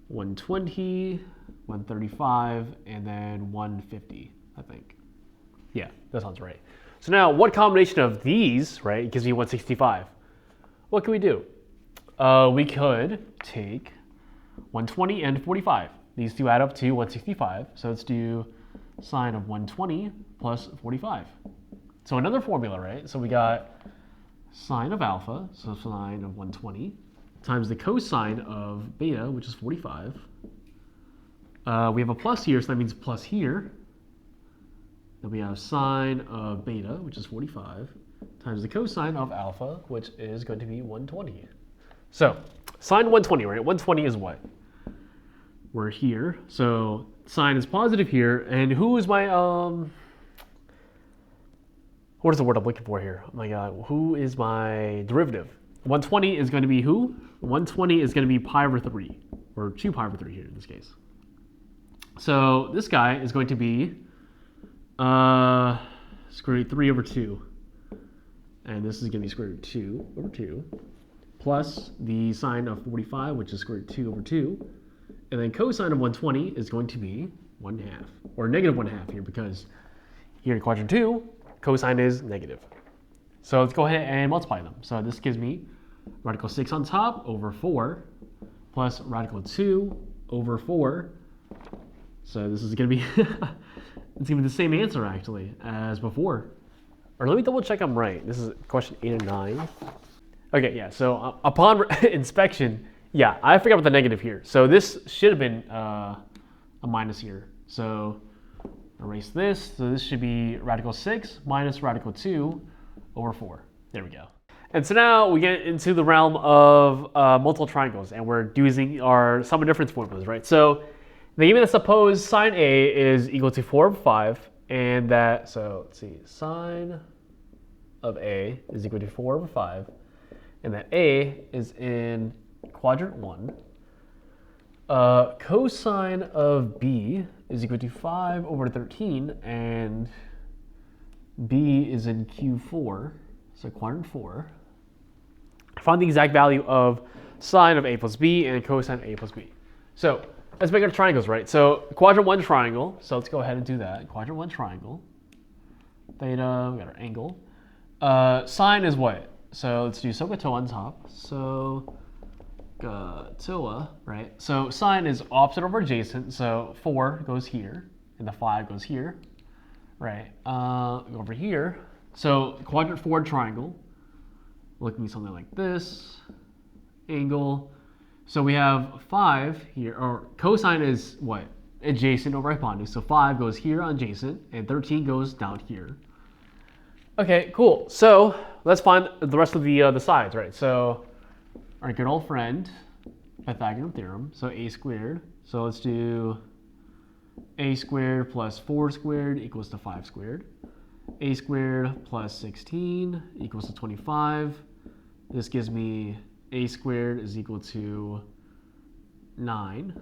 120, 135, and then 150, I think. Yeah, that sounds right. So now, what combination of these, right, gives me 165? What can we do? We could take 120 and 45. These two add up to 165. So let's do sine of 120 plus 45. So another formula, right? So we got sine of alpha, so sine of 120, times the cosine of beta, which is 45. We have a plus here, so that means plus here. Then we have sine of beta, which is 45, times the cosine of alpha, which is going to be 120. So sine 120, right? 120 is what? We're here. So sine is positive here. And who is my, what is the word I'm looking for here? Oh my God, who is my derivative? 120 is going to be who? 120 is going to be pi over 3, or 2 pi over 3 here in this case. So this guy is going to be square root 3 over 2. And this is going to be square root 2 over 2, plus the sine of 45, which is square root 2 over 2. And then cosine of 120 is going to be 1/2, or negative 1/2 here, because here in quadrant 2, cosine is negative. So let's go ahead and multiply them. So this gives me radical 6 on top over 4, plus radical 2 over 4. So this is going to be, it's going to be the same answer actually as before. Or let me double check I'm right. This is question 8 and 9. Okay, yeah, so upon inspection, yeah, I forgot about the negative here. So this should have been a minus here. So erase this. So this should be radical 6 minus radical 2 over 4. There we go. And so now we get into the realm of multiple triangles, and we're using our sum of difference formulas, right? So they give me that suppose sine A is equal to 4 over 5, and that, so let's see, sine of A is equal to 4 over 5, and that A is in quadrant 1. Cosine of B is equal to 5 over 13, and B is in Q4, so quadrant 4. Find the exact value of sine of A plus B and cosine of A plus B. So let's make our triangles, right? So quadrant 1 triangle, so let's go ahead and do that. Quadrant 1 triangle, theta, we got our angle. Sine is what? So let's do SOHCAHTOA on top. SOHCAHTOA, right? So sine is opposite over adjacent, so 4 goes here, and the 5 goes here, right? Go over here. So quadrant 4 triangle, looking at something like this, angle. So we have 5 here, or cosine is what? Adjacent over hypotenuse. So 5 goes here on adjacent, and 13 goes down here. Okay, cool. So let's find the rest of the sides, right? So our good old friend, Pythagorean theorem. So a squared. So let's do a squared plus 4 squared equals to 5 squared. A squared plus 16 equals to 25. This gives me a squared is equal to 9.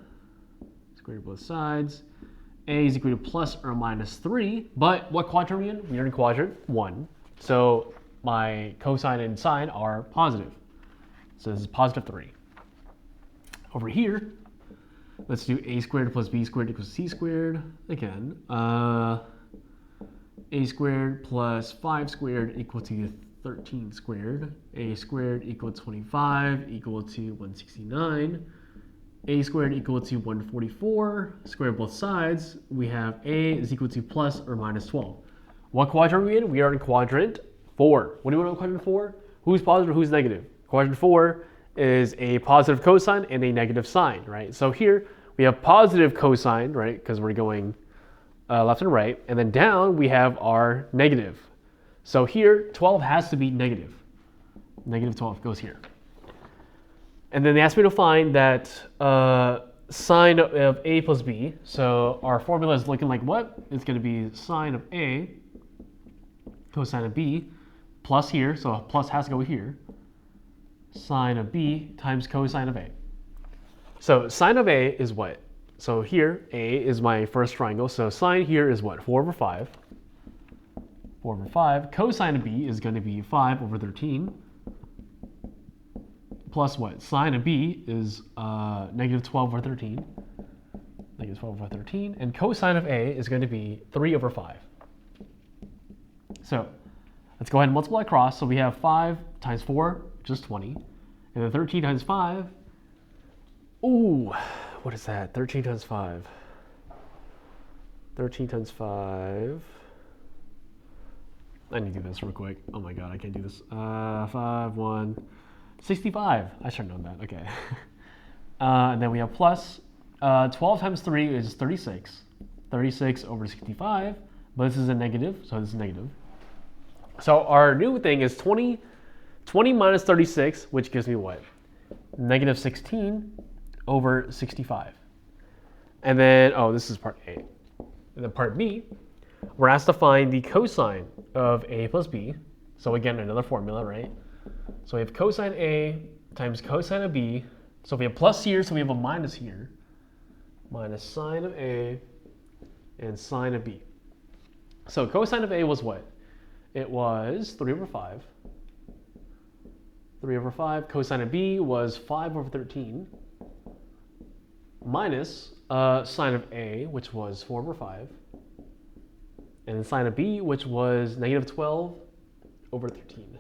Square both sides. A is equal to plus or minus 3. But what quadrant are we in? We are in quadrant 1. So my cosine and sine are positive. So this is positive 3. Over here, let's do a squared plus b squared equals c squared. Again, a squared plus 5 squared equal to 13 squared. A squared equal to 25 equal to 169. A squared equal to 144. Square both sides. We have a is equal to plus or minus 12. What quadrant are we in? We are in quadrant 4. What do we want in quadrant 4? Who's positive, who's negative? Quadrant 4 is a positive cosine and a negative sine, right? So here we have positive cosine, right? Because we're going left and right. And then down we have our negative. So here 12 has to be negative. Negative 12 goes here. And then they asked me to find that sine of a plus b. So our formula is looking like what? It's going to be sine of a cosine of b plus here. So a plus has to go here. Sine of b times cosine of a. So sine of a is what? So here a is my first triangle. So sine here is what? 4 over 5. 4 over 5. Cosine of b is going to be 5 over 13. Plus what? Sine of b is negative 12 over 13. Negative 12 over 13. And cosine of a is going to be 3 over 5. So let's go ahead and multiply across. So we have 5 times 4, which is 20. And then 13 times 5, Ooh, what is that? 13 times 5. 13 times 5. I need to do this real quick. Oh my god, I can't do this. 5, 1, 65. I should have known that. Okay. And then we have plus 12 times 3 is 36. 36 over 65. But this is a negative, so this is negative. So our new thing is 20 minus 36, which gives me what? Negative 16 over 65. And then, oh, this is part A. And then part B, we're asked to find the cosine of A plus B. So again, another formula, right? So we have cosine A times cosine of B. So if we have plus here, so we have a minus here. Minus sine of A and sine of B. So cosine of A was what? It was 3 over 5. 3 over 5. Cosine of B was 5 over 13. Minus sine of A, which was 4 over 5. And then sine of B, which was negative 12 over 13.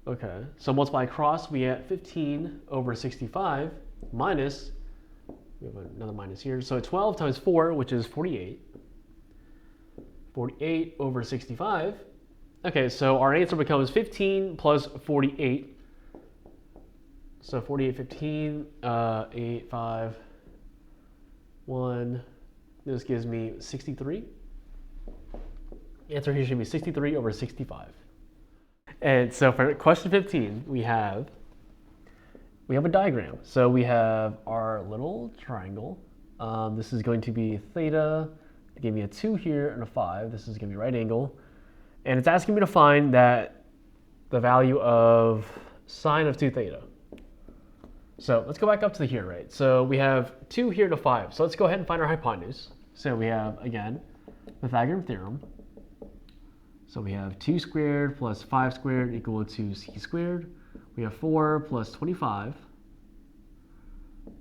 Okay, so multiply across, we get 15 over 65 minus, we have another minus here, so 12 times 4, which is 48. 48 over 65. Okay, so our answer becomes 15 plus 48. So 48, 15, 8, 5, 1. This gives me 63. The answer here should be 63 over 65. And so for question 15, we have a diagram. So we have our little triangle. This is going to be theta. It gave me a 2 here and a 5. This is going to be right angle. And it's asking me to find the value of sine of 2 theta. So let's go back up to here, right? So we have 2 here to 5. So let's go ahead and find our hypotenuse. So we have, again, Pythagorean theorem. So we have 2 squared plus 5 squared equal to c squared. We have 4 plus 25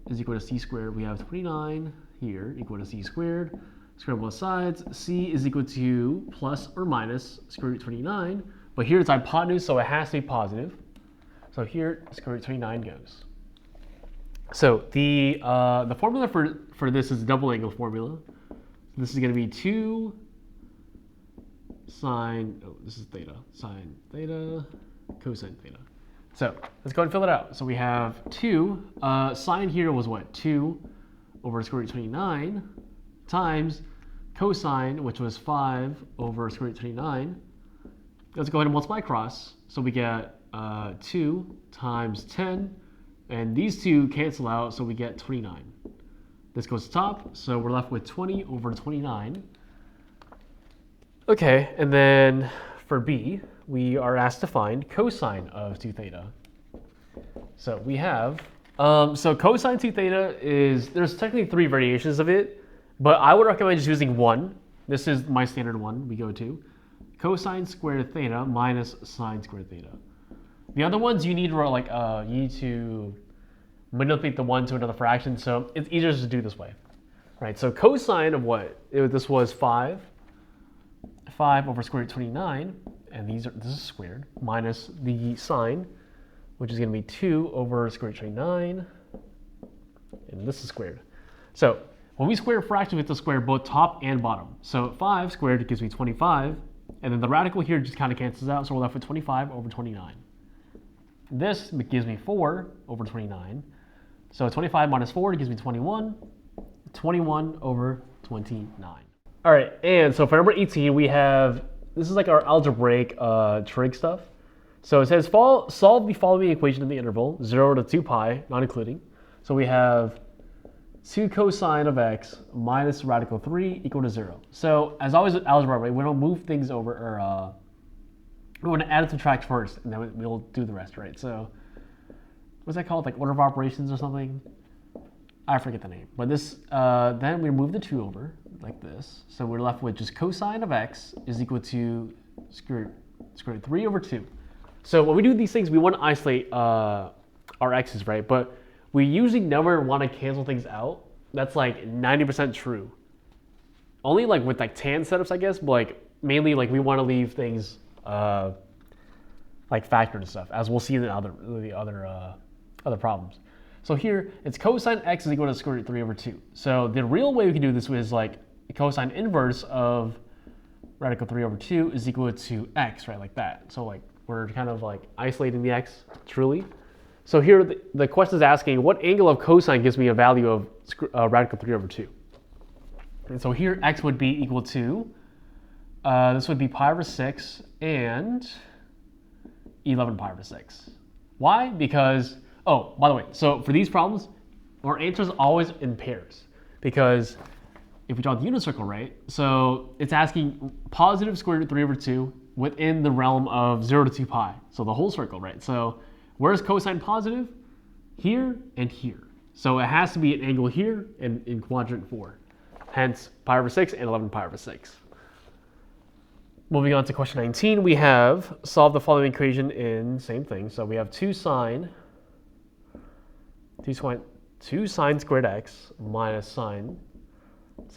is equal to c squared. We have 29 here equal to c squared. Square both sides. C is equal to plus or minus square root 29. But here it's hypotenuse, so it has to be positive. So here square root 29 goes. So the formula for this is a double angle formula. This is going to be 2 sine, oh, this is theta, sine theta, cosine theta. So let's go ahead and fill it out. So we have 2, sine here was what? 2 over square root 29 times cosine, which was 5 over square root 29. Let's go ahead and multiply across. So we get 2 times 10, and these two cancel out, so we get 29. This goes to top, so we're left with 20 over 29. Okay, and then for B, we are asked to find cosine of 2 theta. So we have, so cosine 2 theta is, there's technically 3 variations of it, but I would recommend just using one. This is my standard one we go to. Cosine squared theta minus sine squared theta. The other ones you need to you need to manipulate the one to another fraction, so it's easier just to do this way. Right, so cosine of what? This was 5 over square root 29, and this is squared, minus the sine, which is going to be 2 over square root 29, and this is squared. So when we square a fraction, we have to square both top and bottom. So 5 squared gives me 25, and then the radical here just kind of cancels out, so we're left with 25 over 29. This gives me 4 over 29. So 25 minus 4 gives me 21. 21 over 29. All right, and so for number 18, we have, this is like our algebraic trig stuff. So it says solve the following equation in the interval, 0 to 2 pi, not including. So we have 2 cosine of x minus radical 3 equal to 0. So as always with algebra, right, we don't move things over, or we want to add and subtract first, and then we'll do the rest, right? So what's that called, like order of operations or something? I forget the name. But this, then we move the 2 over, like this. So we're left with just cosine of x is equal to square root 3 over 2. So when we do these things, we want to isolate our x's, right? But we usually never want to cancel things out. That's like 90% true. Only like with like tan setups, I guess, but like mainly like we want to leave things like factored and stuff, as we'll see in the other other problems. So here, it's cosine x is equal to square root 3 over 2. So the real way we can do this is like cosine inverse of radical 3 over 2 is equal to x, right, like that. So like we're kind of like isolating the x truly. So here the question is asking what angle of cosine gives me a value of radical 3 over 2. And so here x would be equal to, this would be pi over 6 and 11 pi over 6. Why? Because, oh, by the way, so for these problems, our answer is always in pairs. Because if we draw the unit circle, right, so it's asking positive square root 3 over 2 within the realm of 0 to 2 pi. So the whole circle, right? So where's cosine positive? Here and here. So it has to be an angle here and in quadrant 4. Hence pi over 6 and 11 pi over 6. Moving on to question 19, we have solve the following equation in same thing. So we have 2 sine squared x minus sine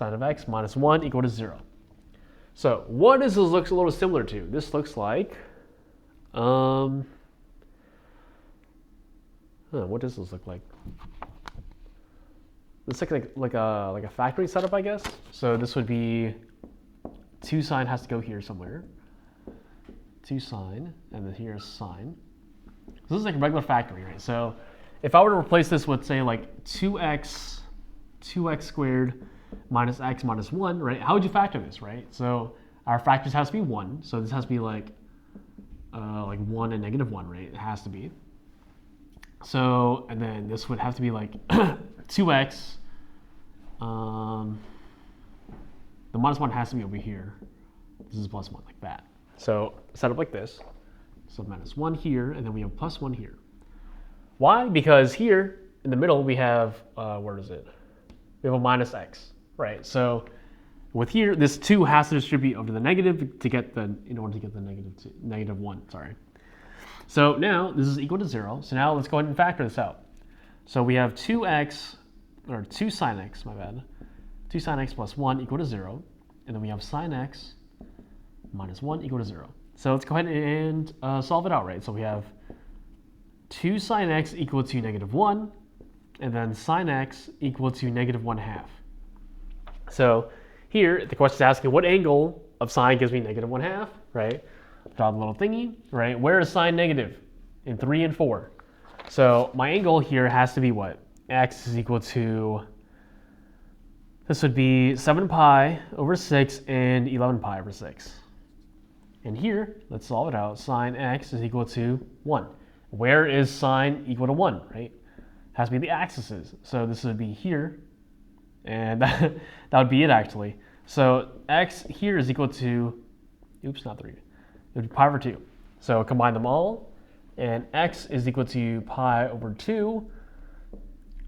of x minus 1 equal to 0. So what does this look a little similar to? This looks like, what does this look like? This looks like a factoring setup, I guess. So this would be 2 sine has to go here somewhere. 2 sine, and then here's sine. So this is like regular factoring, right? So if I were to replace this with, say, like 2x squared minus x minus 1, right? How would you factor this, right? So our factors has to be 1. So this has to be like 1 and negative 1, right? It has to be. So, and then this would have to be like 2x. The minus 1 has to be over here. This is plus 1, like that. So set up like this. So minus 1 here, and then we have plus 1 here. Why? Because here in the middle we have, where is it? We have a minus x, right? So with here, this 2 has to distribute over the negative to get in order to get the negative 1, sorry. So now this is equal to 0. So now let's go ahead and factor this out. So we have 2 sine x, my bad. 2 sine x plus 1 equal to 0. And then we have sine x minus 1 equal to 0. So let's go ahead and solve it out, right? So we have 2 sine x equal to negative 1. And then sine x equal to negative 1/2. So here, the question is asking what angle of sine gives me negative 1/2, right? Draw the little thingy, right? Where is sine negative? In 3 and 4. So my angle here has to be what? X is equal to, this would be 7 pi over 6 and 11 pi over 6. And here, let's solve it out. Sine x is equal to 1. Where is sine equal to 1, right? Has to be the axes. So this would be here, and that would be it actually. So x here is equal to, oops, not 3. It would be pi over 2. So combine them all, and x is equal to pi over 2,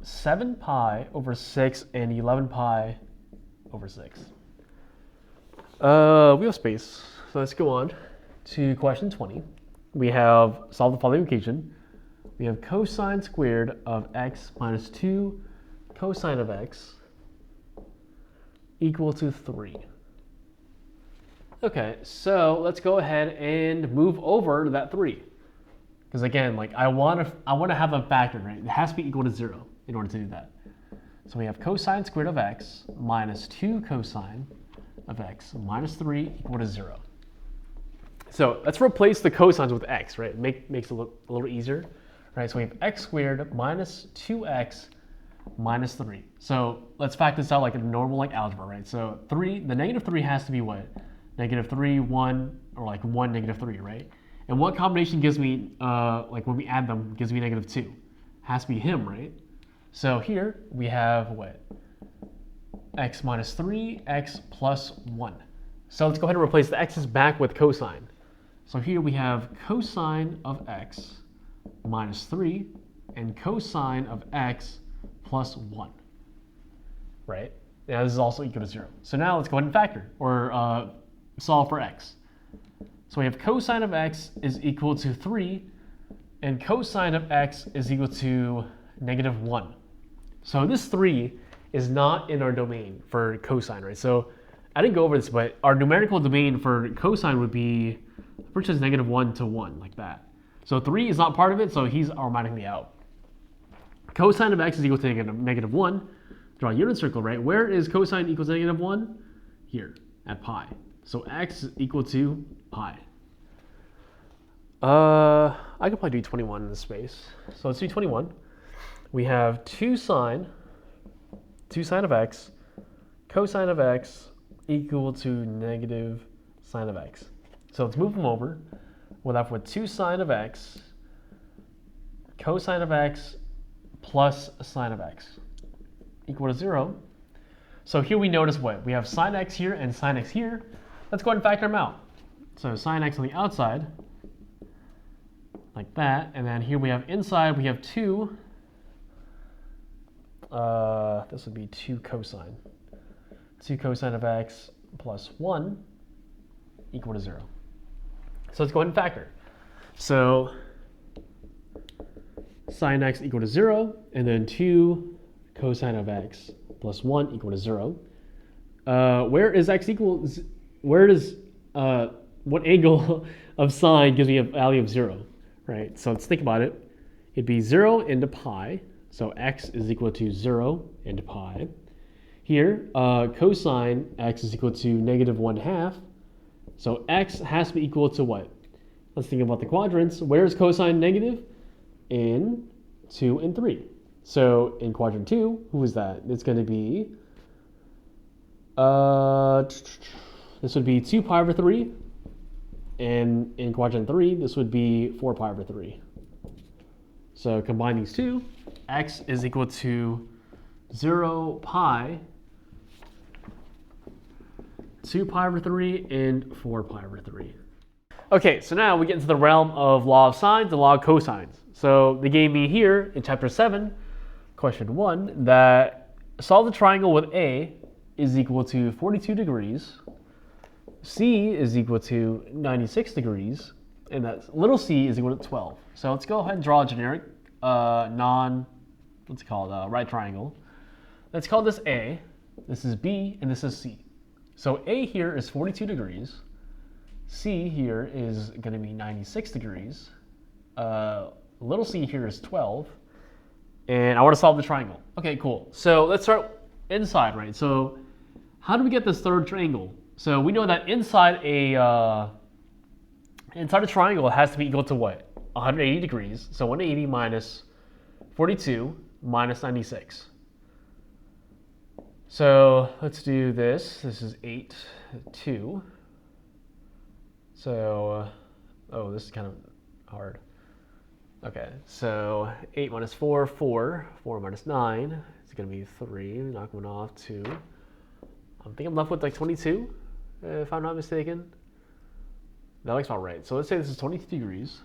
7 pi over 6, and 11 pi over 6. We have space, so let's go on to question 20. We have solved the following equation. We have cosine squared of x minus 2 cosine of x equal to 3. Okay, so let's go ahead and move over to that 3. Because again, like I want to have a factor, right? It has to be equal to 0 in order to do that. So we have cosine squared of x minus 2 cosine of x minus 3 equal to 0. So let's replace the cosines with x, right? Makes it a little easier. Right, so we have x squared minus 2x minus 3. So let's factor this out like a normal like algebra, right? So the negative 3 has to be what? Negative 3, 1, or like 1, negative 3, right? And what combination gives me, like when we add them, gives me negative 2? Has to be him, right? So here we have what? X minus 3, x plus 1. So let's go ahead and replace the x's back with cosine. So here we have cosine of x minus 3 and cosine of x plus 1, right? Now this is also equal to 0. So now let's go ahead and factor, or solve for x. So we have cosine of x is equal to 3, and cosine of x is equal to negative 1. So this 3 is not in our domain for cosine, right? So I didn't go over this, but our numerical domain for cosine would be, which is negative 1 to 1, like that. So 3 is not part of it, so he's automatically out. Cosine of x is equal to negative 1. Draw a unit circle, right? Where is cosine equals to negative 1? Here, at pi. So x is equal to pi. I could probably do 21 in this space. So let's do 21. We have 2 sine of x, cosine of x equal to negative sine of x. So let's move them over. We're left with 2 sine of x, cosine of x plus sine of x equal to 0. So here we notice what? We have sine x here and sine x here. Let's go ahead and factor them out. So sine x on the outside, like that. And then here we have inside, we have 2. This would be 2 cosine. 2 cosine of x plus 1 equal to 0. So let's go ahead and factor. So sine x equal to 0, and then 2 cosine of x plus 1 equal to 0. Where is x equal? Where does what angle of sine gives me a value of 0, right? So let's think about it. It'd be 0 into pi, so x is equal to 0 into pi. Here, cosine x is equal to negative 1/2, so x has to be equal to what? Let's think about the quadrants. Where is cosine negative? In 2 and 3. So in quadrant 2, who is that? It's going to be, this would be 2 pi over 3. And in quadrant 3, this would be 4 pi over 3. So combine these two, x is equal to 0 pi, 2 pi over 3, and 4 pi over 3. Okay, so now we get into the realm of law of sines and law of cosines. So they gave me here in chapter 7, question 1, that solve the triangle with A is equal to 42 degrees, C is equal to 96 degrees, and that little c is equal to 12. So let's go ahead and draw a generic what's it called, right triangle. Let's call this A, this is B, and this is C. So A here is 42 degrees, C here is going to be 96 degrees, little c here is 12, and I want to solve the triangle. Okay, cool. So let's start inside, right? So how do we get this third triangle? So we know that inside a triangle it has to be equal to what? 180 degrees. So 180 minus 42 minus 96. So let's do this. This is 8, 2. So, oh, this is kind of hard. Okay, so 8 minus 4, 4. 4 minus 9 is going to be 3. Knock one off, 2. I think I'm left with like 22, if I'm not mistaken. That looks about right. So let's say this is 22 degrees.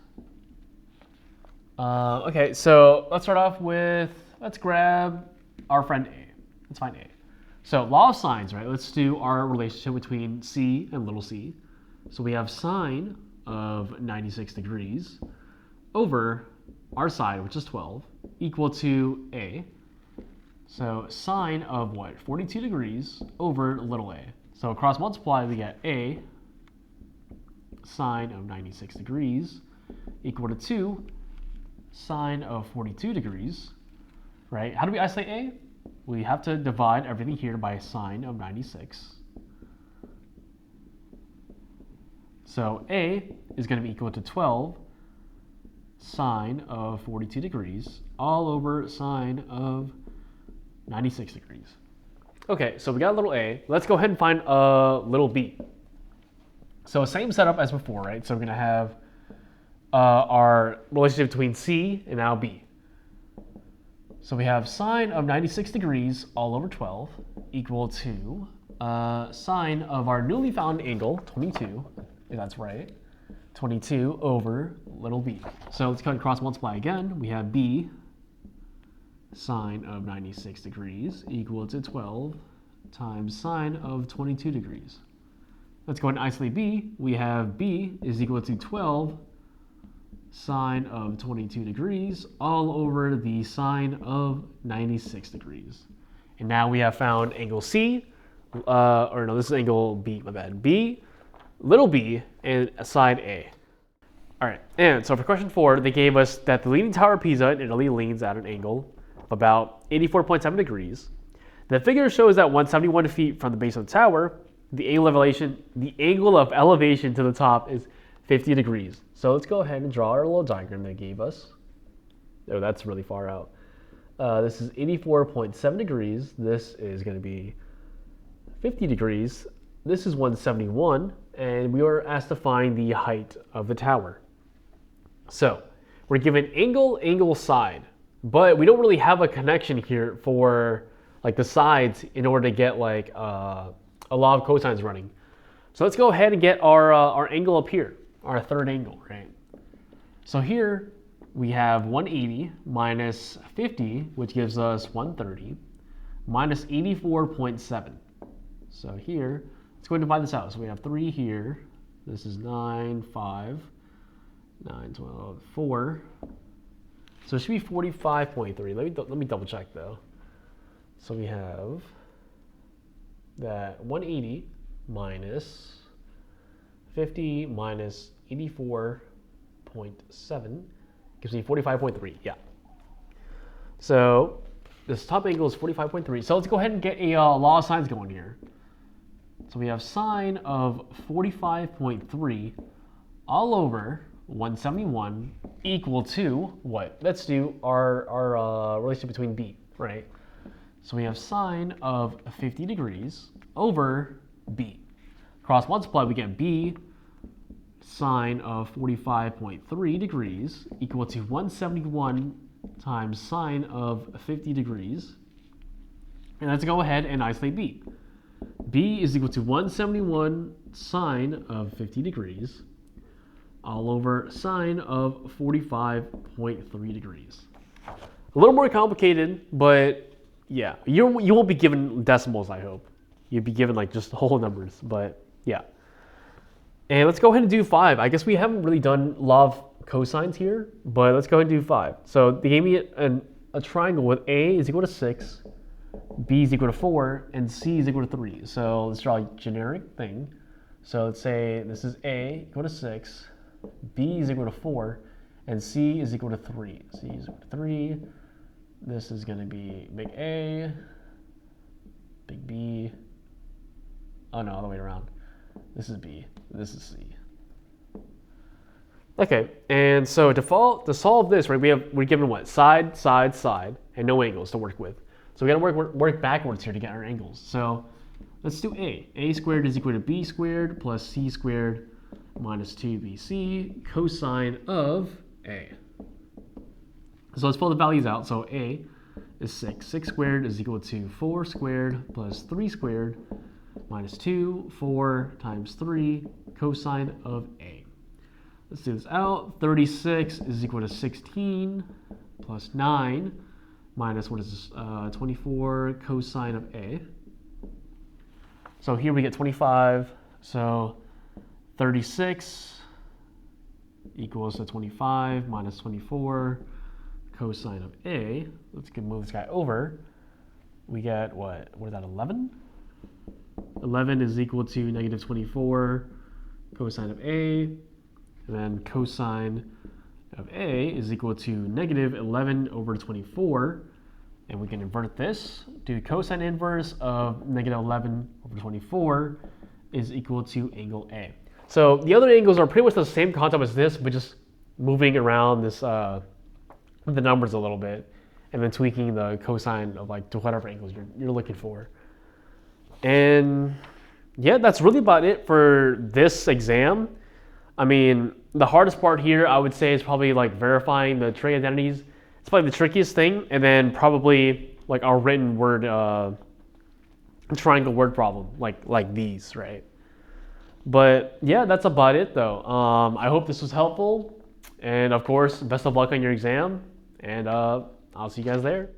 Okay, so let's start off with, let's grab our friend A. Let's find A. So law of sines, right? Let's do our relationship between C and little c. So we have sine of 96 degrees over our side, which is 12, equal to A. So sine of what? 42 degrees over little a. So cross multiply, we get A sine of 96 degrees equal to 2 sine of 42 degrees, right? How do we isolate A? We have to divide everything here by sine of 96. So A is going to be equal to 12 sine of 42 degrees all over sine of 96 degrees. Okay, so we got a little a. Let's go ahead and find a little b. So same setup as before, right? So we're going to have our relationship between c and now b. So we have sine of 96 degrees all over 12 equal to sine of our newly found angle, 22, if that's right, 22 over little b. So let's go ahead and cross multiply again. We have b sine of 96 degrees equal to 12 times sine of 22 degrees. Let's go ahead and isolate b. We have b is equal to 12 sine of 22 degrees all over the sine of 96 degrees. And now we have found angle C, or no, this is angle B, my bad, B, little b, and side A. All right, and so for question 4, they gave us that the Leaning Tower of Pisa in Italy leans at an angle of about 84.7 degrees. The figure shows that 171 feet from the base of the tower, the angle of elevation to the top is 50 degrees. So let's go ahead and draw our little diagram they gave us. Oh, that's really far out. This is 84.7 degrees. This is going to be 50 degrees. This is 171, and we were asked to find the height of the tower. So we're given angle, side, but we don't really have a connection here for like the sides in order to get like a law of cosines running. So let's go ahead and get our angle up here, our third angle, right? So here we have 180 minus 50, which gives us 130, minus 84.7. So here, let's go ahead and divide this out. So we have 3 here. This is 9, 5, 9, 12, 4. So it should be 45.3. Let me double check though. So we have that 180 minus 50 minus 84.7 gives me 45.3. Yeah. So this top angle is 45.3. So let's go ahead and get a law of sines going here. So we have sine of 45.3 all over 171 equal to what? Let's do our relationship between b, right? So we have sine of 50 degrees over b. Cross multiply, we get b sine of 45.3 degrees equal to 171 times sine of 50 degrees. And let's go ahead and isolate b. B is equal to 171 sine of 50 degrees all over sine of 45.3 degrees. A little more complicated, but yeah, you won't be given decimals, I hope. You'll be given like just whole numbers, but yeah. And let's go ahead and do 5. I guess we haven't really done law of cosines here, but let's go ahead and do 5. So they gave me a triangle with A is equal to 6, B is equal to 4, and C is equal to 3. So let's draw a generic thing. So let's say this is A equal to 6, B is equal to 4, and C is equal to 3. C is equal to 3. This is going to be big A, big B. Oh no, all the way around. This is B, this is C. Okay, and so to solve this, right, we're given what? Side, side, side, and no angles to work with. So we got to work backwards here to get our angles. So let's do A. A squared is equal to B squared plus C squared minus 2BC cosine of A. So let's pull the values out. So A is 6. 6 squared is equal to 4 squared plus 3 squared minus 2, 4 times 3 cosine of A. Let's do this out. 36 is equal to 16 plus 9 minus, what is this, 24 cosine of A. So here we get 25. So 36 equals to 25 minus 24 cosine of A. Let's move this guy over. We get what is that, 11? 11 is equal to negative 24 cosine of A. And then cosine of A is equal to negative 11 over 24. And we can invert this. Do cosine inverse of negative 11 over 24 is equal to angle A. So the other angles are pretty much the same concept as this, but just moving around this the numbers a little bit, and then tweaking the cosine of like to whatever angles you're looking for. And yeah, that's really about it for this exam. I mean, the hardest part here, I would say, is probably like verifying the trig identities. It's probably the trickiest thing, and then probably like our written word triangle word problem, like these, right? But yeah, that's about it though. I hope this was helpful, and of course, best of luck on your exam, and I'll see you guys there.